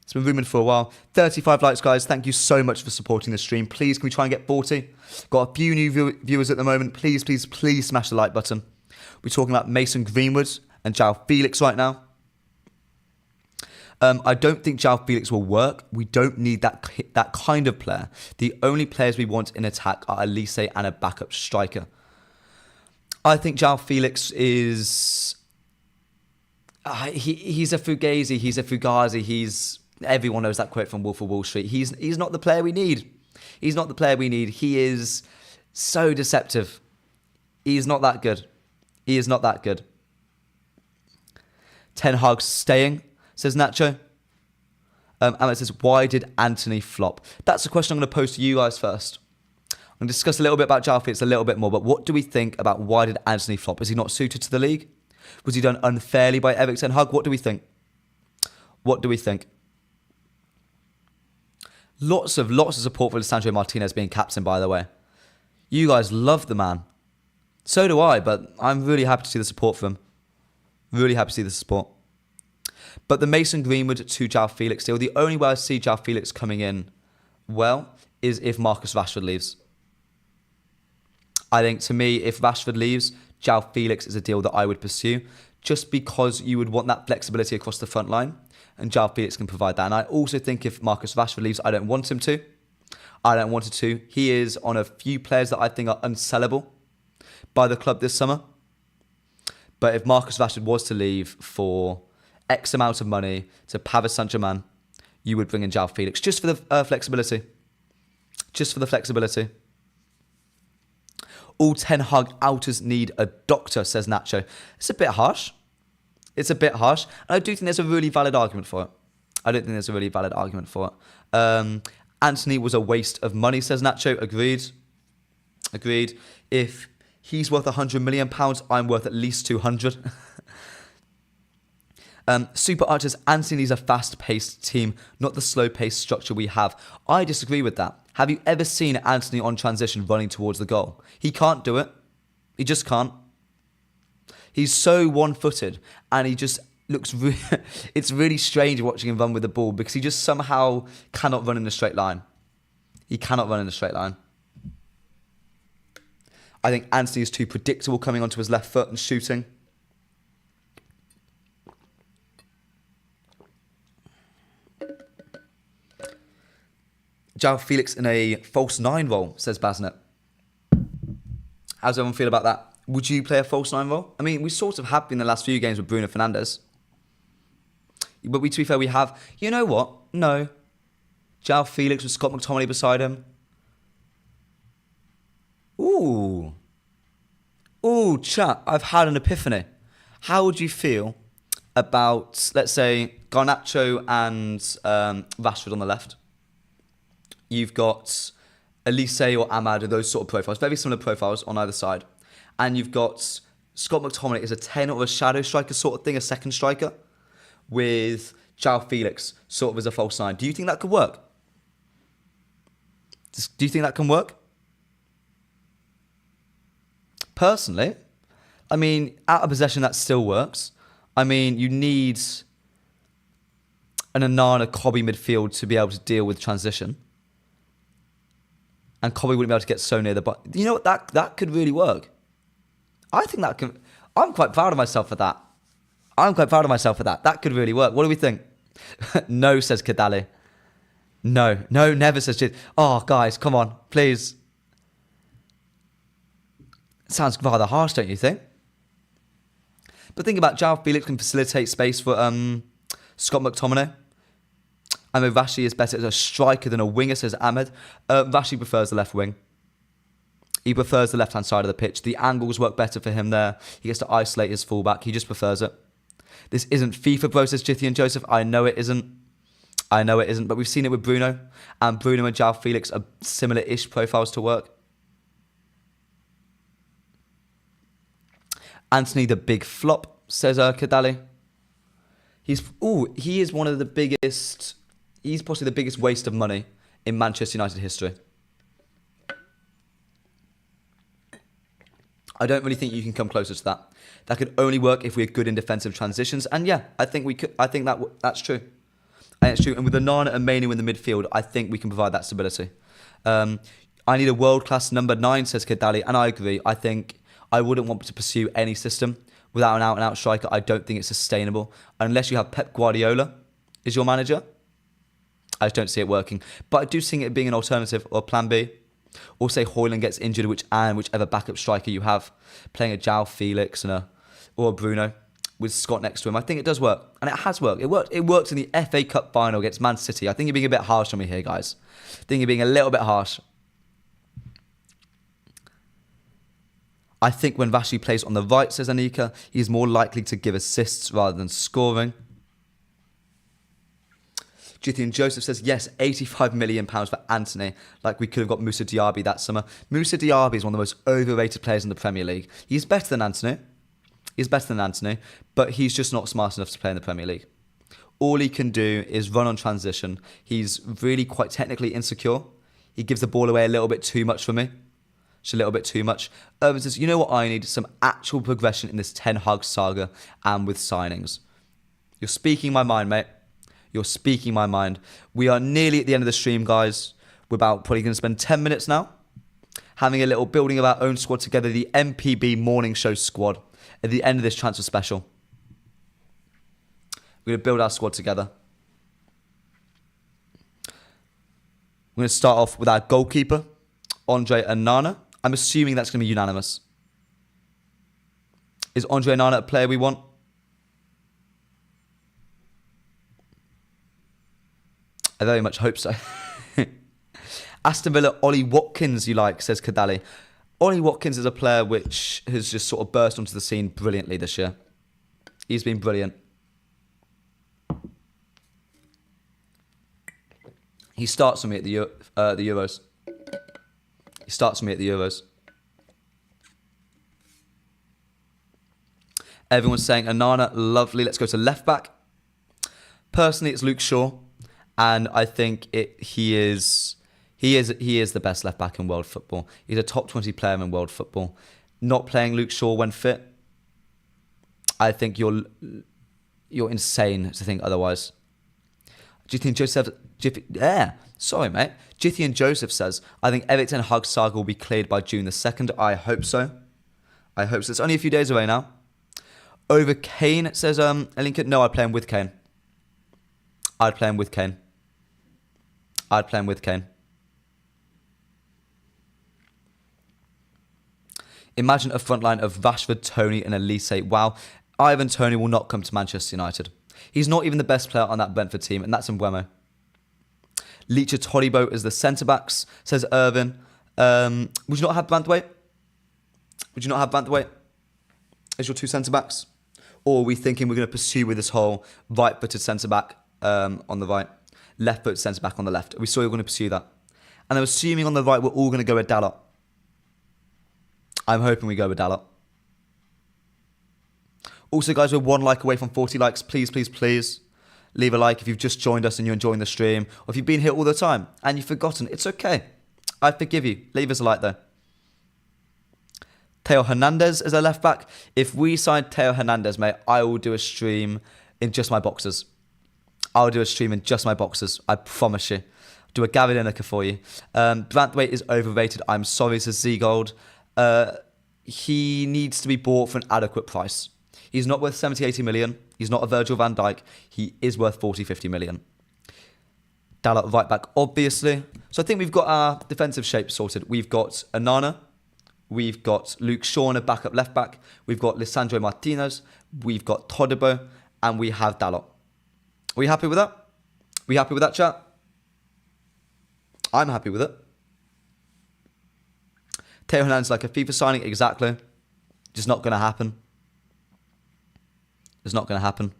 35 likes, guys. Thank you so much for supporting the stream. Please, can we try and get 40? Got a few new viewers at the moment. Please, please, please smash the like button. We're talking about Mason Greenwood and João Felix right now. I don't think João Felix will work. We don't need that kind of player. The only players we want in attack are Olise and a backup striker. I think João Felix is... he's a Fugazi. He's a Fugazi. Everyone knows that quote from Wolf of Wall Street. He's not the player we need. He's not the player we need. He is so deceptive. He's not that good. He is not that good. Ten Hag staying, says Nacho. Amit says, why did Anthony flop? That's a question I'm going to pose to you guys first. I'm going to discuss a little bit about João Felix a little bit more, but what do we think about why did Anthony flop? Is he not suited to the league? Was he done unfairly by Erik ten Hag? What do we think? Lots of support for Lisandro Martinez being captain, by the way. You guys love the man. So do I, but I'm really happy to see the support from him. Really happy to see the support. But the Mason Greenwood to João Felix deal, the only way I see João Felix coming in well is if Marcus Rashford leaves. I think, to me, if Rashford leaves, João Felix is a deal that I would pursue just because you would want that flexibility across the front line and João Felix can provide that. And I also think if Marcus Rashford leaves, I don't want him to. He is on a few players that I think are unsellable by the club this summer. But if Marcus Rashford was to leave for X amount of money to Paris Saint-Germain, you would bring in João Felix just for the flexibility. All Ten Hag outers need a doctor, says Nacho. It's a bit harsh. It's a bit harsh. And I do think there's a really valid argument for it. I don't think there's a really valid argument for it. Anthony was a waste of money, says Nacho. Agreed. If he's worth £100 million, I'm worth at least 200. Super Archers, Anthony needs a fast-paced team, not the slow-paced structure we have. I disagree with that. Have you ever seen Anthony on transition running towards the goal? He can't do it. He just can't. He's so one-footed, and he just looks... it's really strange watching him run with the ball because he just somehow cannot run in a straight line. He cannot run in a straight line. I think Anthony is too predictable coming onto his left foot and shooting. João Felix in a false nine role, says Basnet. How does everyone feel about that? Would you play a false nine role? I mean, we sort of have been the last few games with Bruno Fernandes. But to be fair, we have... You know what? No. João Felix with Scott McTominay beside him. Ooh, chat, I've had an epiphany. How would you feel about, let's say, Garnacho and Rashford on the left? You've got Olise or Ahmad, or those sort of profiles, very similar profiles on either side. And you've got Scott McTominay as a 10 or a shadow striker sort of thing, a second striker, with João Felix sort of as a false nine. Do you think that could work? Do you think that can work? Personally, I mean, out of possession, that still works. I mean, you need an Onana Kobe midfield to be able to deal with transition. And Kobe wouldn't be able to get so near the ball. You know what? That could really work. I think that can... I'm quite proud of myself for that. That could really work. What do we think? No, says Kadali. No, never, says Jid. Oh, guys, come on, please. Sounds rather harsh, don't you think? But think about João Felix can facilitate space for Scott McTominay. I know Rashi is better as a striker than a winger, says Ahmed. Rashi prefers the left wing. He prefers the left-hand side of the pitch. The angles work better for him there. He gets to isolate his fullback. He just prefers it. This isn't FIFA, bro, says Jithy and Joseph. I know it isn't. But we've seen it with Bruno. And Bruno and João Felix are similar-ish profiles to work. Anthony, the big flop, says Kadali. He is one of the biggest... He's possibly the biggest waste of money in Manchester United history. I don't really think you can come closer to that. That could only work if we're good in defensive transitions. And yeah, I think we could. I think that's true. And it's true. And with Onana and Mainu in the midfield, I think we can provide that stability. I need a world-class number 9, says Kadali, and I agree. I think I wouldn't want to pursue any system without an out-and-out striker. I don't think it's sustainable. Unless you have Pep Guardiola as your manager, I just don't see it working. But I do see it being an alternative or plan B. Or say Højlund gets injured, whichever backup striker you have, playing a João Felix or a Bruno with Scott next to him. I think it does work. And it has worked. It worked in the FA Cup final against Man City. I think you're being a bit harsh on me here, guys. I think you're being a little bit harsh. I think when Vashi plays on the right, says Anika, he's more likely to give assists rather than scoring. Jithian Joseph says, yes, £85 million for Anthony, like we could have got Moussa Diaby that summer. Moussa Diaby is one of the most overrated players in the Premier League. He's better than Anthony. But he's just not smart enough to play in the Premier League. All he can do is run on transition. He's really quite technically insecure. He gives the ball away a little bit too much for me. Just a little bit too much. Irvin says, you know what I need? Some actual progression in this Ten Hag saga and with signings. You're speaking my mind, mate. You're speaking my mind. We are nearly at the end of the stream, guys. We're probably going to spend 10 minutes now having a little building of our own squad together, the MPB Morning Show squad, at the end of this transfer special. We're going to build our squad together. We're going to start off with our goalkeeper, Andre Onana. I'm assuming that's going to be unanimous. Is Andre Onana a player we want? I very much hope so. Aston Villa, Ollie Watkins, you like, says Kadali. Ollie Watkins is a player which has just sort of burst onto the scene brilliantly this year. He's been brilliant. He starts for me at the Euros. He starts for me at the Euros. Everyone's saying Onana, lovely. Let's go to left back. Personally, it's Luke Shaw, and I think he is the best left back in world football. He's a top 20 player in world football. Not playing Luke Shaw when fit, I think you're insane to think otherwise. Jithy and Joseph, Jithy and Joseph says, I think Eric Ten Hag's saga will be cleared by June the 2nd. I hope so. It's only a few days away now. Over Kane, says Lincoln. No, I'd play him with Kane. Imagine a front line of Rashford, Toney and Olise. Wow, Ivan Toney will not come to Manchester United. He's not even the best player on that Brentford team, and that's Mbeumo. Leacher Todibo as the centre-backs, says Irvin. Would you not have Branthwaite? As your two centre-backs? Or are we thinking we're going to pursue with this whole right-footed centre-back on the right, left-footed centre-back on the left? Are we still going to pursue that? And I'm assuming on the right we're all going to go with Dalot. I'm hoping we go with Dalot. Also, guys, we're 1 like away from 40 likes. Please, please, please leave a like if you've just joined us and you're enjoying the stream. Or if you've been here all the time and you've forgotten, it's okay. I forgive you. Leave us a like, though. Theo Hernandez is a left back. If we sign Theo Hernandez, mate, I will do a stream in just my boxers. I promise you. Do a Gary Lineker for you. Branthwaite is overrated. I'm sorry, says Zeegold. He needs to be bought for an adequate price. He's not worth 70, 80 million. He's not a Virgil van Dijk. He is worth 40, 50 million. Dalot right back, obviously. So I think we've got our defensive shape sorted. We've got Onana. We've got Luke Shaw in a backup left back. We've got Lisandro Martinez. We've got Todibo. And we have Dalot. Are we happy with that? We happy with that, chat? I'm happy with it. Theo Hernandez like a FIFA signing, exactly. Just not going to happen. It's not going to happen.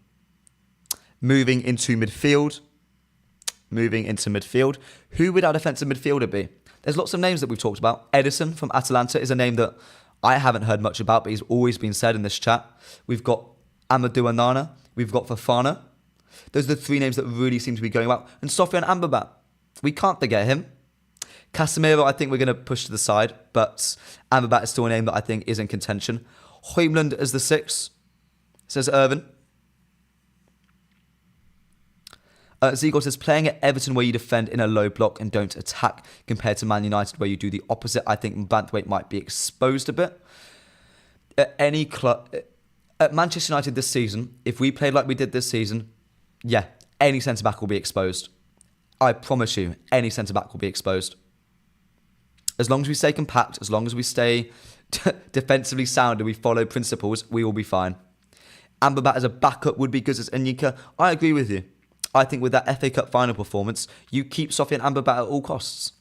Moving into midfield. Who would our defensive midfielder be? There's lots of names that we've talked about. Edison from Atalanta is a name that I haven't heard much about, but he's always been said in this chat. We've got Amadou Onana. We've got Fofana. Those are the 3 names that really seem to be going out. And Sofiane Amrabat. We can't forget him. Casemiro, I think we're going to push to the side, but Amrabat is still a name that I think is in contention. Højlund as the 6, says Irvin. Ziegler says, playing at Everton where you defend in a low block and don't attack compared to Man United where you do the opposite. I think Branthwaite might be exposed a bit. At any club, at Manchester United this season, if we played like we did this season, yeah, any centre-back will be exposed. I promise you, any centre-back will be exposed. As long as we stay compact, as long as we stay defensively sound and we follow principles, we will be fine. Amrabat as a backup would be good as Onyeka. I agree with you. I think with that FA Cup final performance, you keep Sofiane Amrabat at all costs.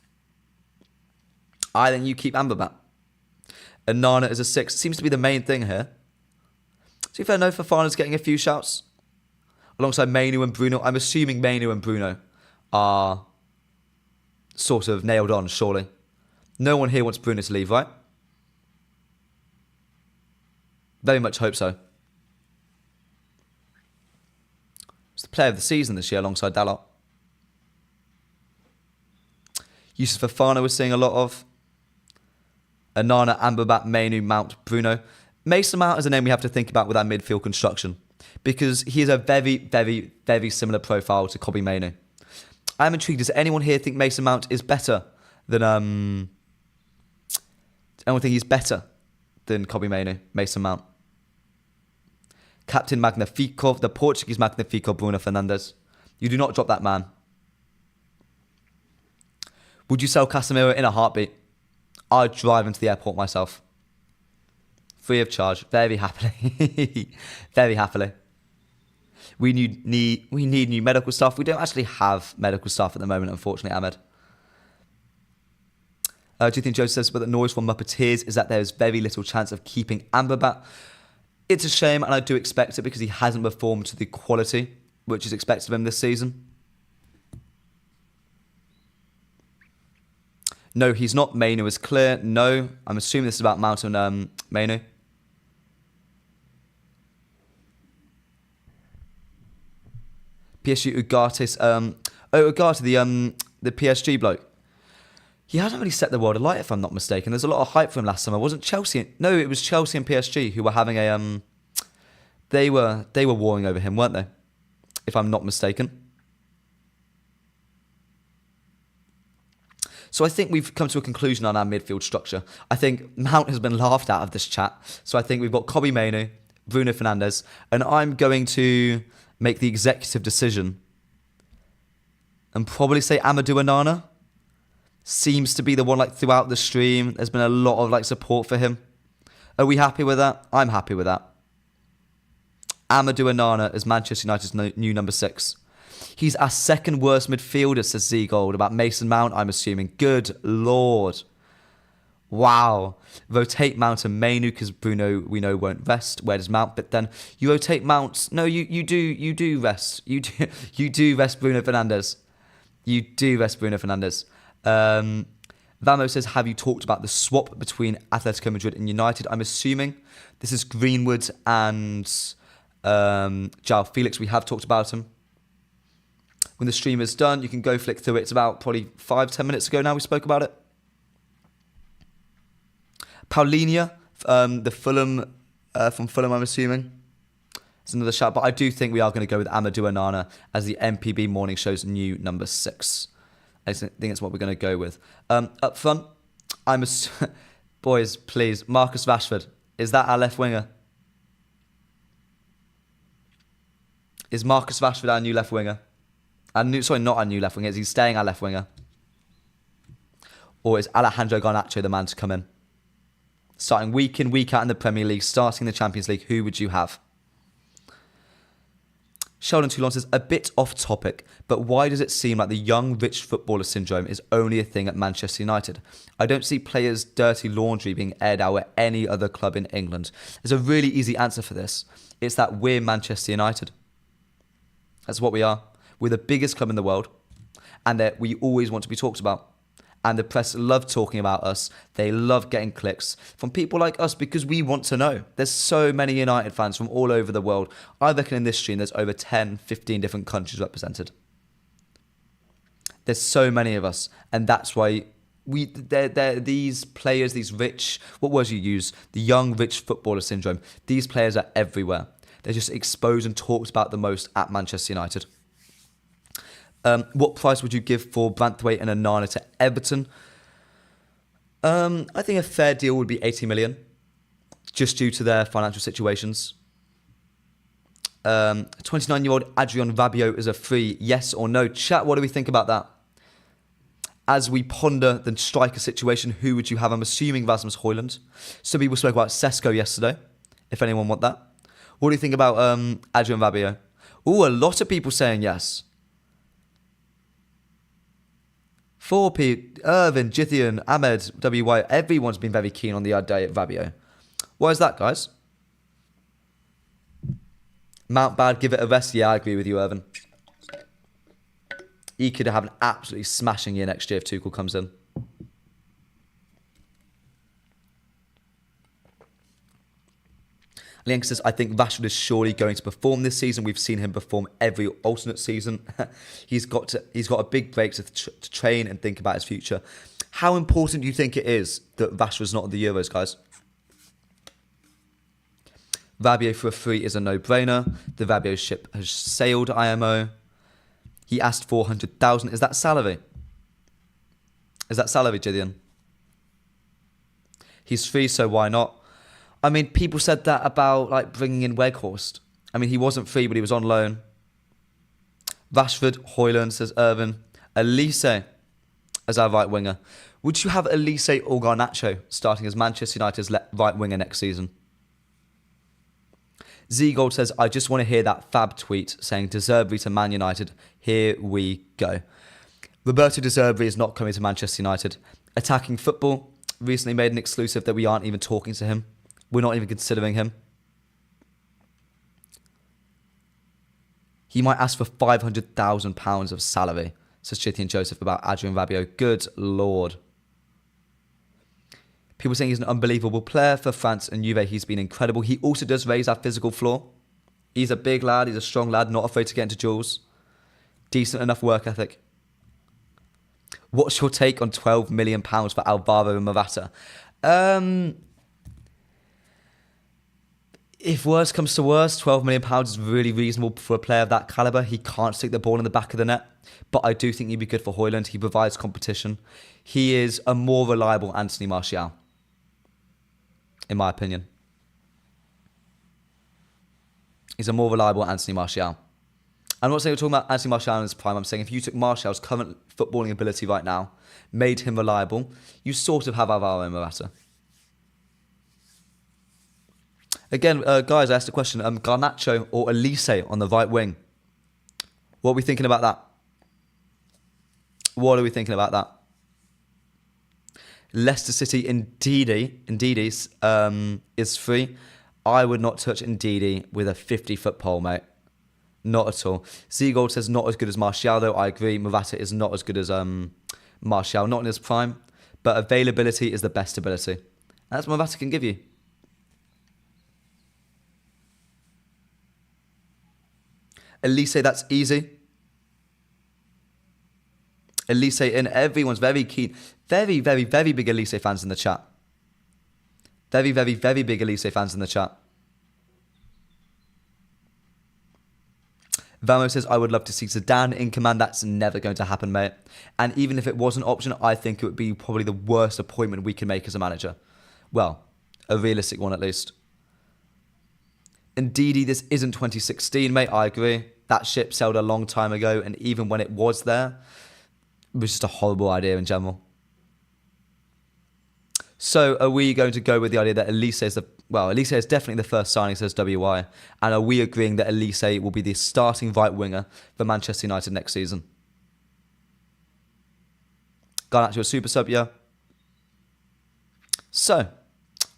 I think you keep Amrabat. And Nana as a 6 seems to be the main thing here. So if I know Fofana's getting a few shouts alongside Mainu and Bruno, I'm assuming Mainu and Bruno are sort of nailed on, surely. No one here wants Bruno to leave, right? Very much hope so. It's the player of the season this year alongside Dalot. Yusuf Fofana we're seeing a lot of. Onana, Amrabat, Mainu, Mount, Bruno. Mason Mount is a name we have to think about with our midfield construction because he is a very, very, very similar profile to Kobbie Mainu. I'm intrigued. Does anyone here think Mason Mount is better than... Does anyone think he's better than Kobbie Mainu, Mason Mount? Captain Magnifico, the Portuguese Magnifico, Bruno Fernandes. You do not drop that man. Would you sell Casemiro in a heartbeat? I'd drive him to the airport myself. Free of charge. Very happily. Very happily. We need new medical staff. We don't actually have medical staff at the moment, unfortunately, Ahmed. Do you think Joe says but the noise from Muppeteers is that there is very little chance of keeping Amrabat? It's a shame, and I do expect it because he hasn't performed to the quality which is expected of him this season. No, he's not. Mainu is clear. No, I'm assuming this is about Mount and Mainu. PSG Ugatis. Ugarte, the PSG bloke. He hasn't really set the world alight, if I'm not mistaken. There's a lot of hype for him last summer. Wasn't Chelsea? No, it was Chelsea and PSG who were having a They were warring over him, weren't they? If I'm not mistaken. So I think we've come to a conclusion on our midfield structure. I think Mount has been laughed out of this chat. So I think we've got Kobbie Mainoo, Bruno Fernandes, and I'm going to make the executive decision and probably say Amadou Onana. Seems to be the one throughout the stream. There's been a lot of support for him. Are we happy with that? I'm happy with that. Amadou Onana is Manchester United's new number 6. He's our second worst midfielder, says Z-Gold. About Mason Mount, I'm assuming. Good Lord. Wow. Rotate Mount and Mainu because Bruno, we know, won't rest. Where does Mount? But then you rotate Mount. No, you do rest. You do rest Bruno Fernandes. You do rest Bruno Fernandes. Vamo says, have you talked about the swap between Atletico Madrid and United? I'm assuming this is Greenwood and João Felix. We have talked about him. When the stream is done, you can go flick through it. It's about probably 5-10 minutes ago now we spoke about it. Paulinho, the Fulham, from Fulham, I'm assuming. It's another shout, but I do think we are going to go with Amadou Onana as the MPB Morning Show's new number 6. I think it's what we're going to go with. Up front, boys, please, Marcus Rashford. Is that our left winger? Is Marcus Rashford our new left winger? Not our new left winger. Is he staying our left winger? Or is Alejandro Garnacho the man to come in? Starting week in, week out in the Premier League, starting the Champions League, who would you have? Sheldon Toulon says, a bit off topic, but why does it seem like the young rich footballer syndrome is only a thing at Manchester United? I don't see players' dirty laundry being aired out at any other club in England. There's a really easy answer for this. It's that we're Manchester United. That's what we are. We're the biggest club in the world, and that we always want to be talked about. And the press love talking about us. They love getting clicks from people like us because we want to know. There's so many United fans from all over the world. I reckon in this stream there's over 10, 15 different countries represented. There's so many of us. And that's why they're these players, these rich, what words you use? The young rich footballer syndrome. These players are everywhere. They're just exposed and talked about the most at Manchester United. What price would you give for Branthwaite and Onana to Everton? I think a fair deal would be 80 million, just due to their financial situations. 29-year-old Adrian Rabiot is a free, yes or no? Chat, what do we think about that? As we ponder the striker situation, who would you have? I'm assuming Rasmus Højlund. Some people spoke about Sesko yesterday, if anyone want that. What do you think about Adrian Rabiot? Ooh, a lot of people saying yes. 4P, Irvin, Jithian, Ahmed, WY, everyone's been very keen on the idea at Rabiot. Why is that, guys? Mount bad, give it a rest. Yeah, I agree with you, Irvin. He could have an absolutely smashing year next year if Tuchel comes in. Liank says, I think Rashford is surely going to perform this season. We've seen him perform every alternate season. He's got a big break to train and think about his future. How important do you think it is that Rashford's not at the Euros, guys? Rabiot for a free is a no-brainer. The Rabiot ship has sailed IMO. He asked 400,000. Is that salary? Is that salary, Gideon? He's free, so why not? I mean, people said that about bringing in Weghorst. I mean, he wasn't free, but he was on loan. Rashford, Højlund, says Irvin. Olise as our right winger. Would you have Olise or Garnacho starting as Manchester United's right winger next season? Z-Gold says, I just want to hear that fab tweet saying De Zerbi to Man United. Here we go. Roberto De Zerbi is not coming to Manchester United. Attacking football. Recently made an exclusive that we aren't even talking to him. We're not even considering him. He might ask for £500,000 of salary, says Chitty and Joseph about Adrian Rabiot. Good Lord. People saying he's an unbelievable player for France and Juve. He's been incredible. He also does raise our physical floor. He's a big lad. He's a strong lad. Not afraid to get into duels. Decent enough work ethic. What's your take on £12 million for Alvaro Morata? If worse comes to worse, £12 million is really reasonable for a player of that calibre. He can't stick the ball in the back of the net. But I do think he'd be good for Højlund. He provides competition. He is a more reliable Anthony Martial, in my opinion. He's a more reliable Anthony Martial. I'm not saying we're talking about Anthony Martial in his prime. I'm saying if you took Martial's current footballing ability right now, made him reliable, you sort of have Alvaro Morata. Again, guys, I asked a question. Garnacho or Olise on the right wing. What are we thinking about that? What are we thinking about that? Leicester City Ndidi is free. I would not touch Ndidi with a 50-foot pole, mate. Not at all. Seagold says not as good as Martial, though. I agree. Morata is not as good as Martial. Not in his prime. But availability is the best ability. And that's what Morata can give you. Olise, that's easy. Olise in. Everyone's very keen. Very, very, very big Olise fans in the chat. Very, very, very big Olise fans in the chat. Vamo says, I would love to see Zidane in command. That's never going to happen, mate. And even if it was an option, I think it would be probably the worst appointment we can make as a manager. Well, a realistic one at least. Ndidi, this isn't 2016, mate. I agree. That ship sailed a long time ago, and even when it was there, it was just a horrible idea in general. So are we going to go with the idea that Olise is Olise is definitely the first signing, says WY, and are we agreeing that Olise will be the starting right winger for Manchester United next season? Gone out to a super sub, yeah. So,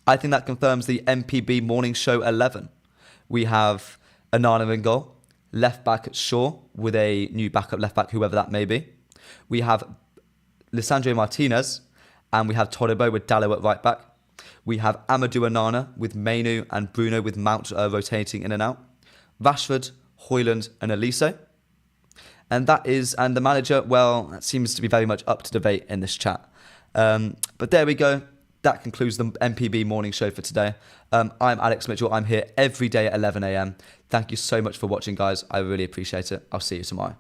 I think that confirms the MPB Morning Show 11. We have Onana in goal, left back Shaw with a new backup left back, whoever that may be. We have Lisandro Martinez, and we have Todibo with Dallo at right back. We have Amadou Onana with Mainu and Bruno with Mount rotating in and out. Rashford, Højlund and Olise. And the manager, well, that seems to be very much up to debate in this chat. But there we go. That concludes the MPB Morning Show for today. I'm Alex Mitchell. I'm here every day at 11 a.m. Thank you so much for watching, guys. I really appreciate it. I'll see you tomorrow.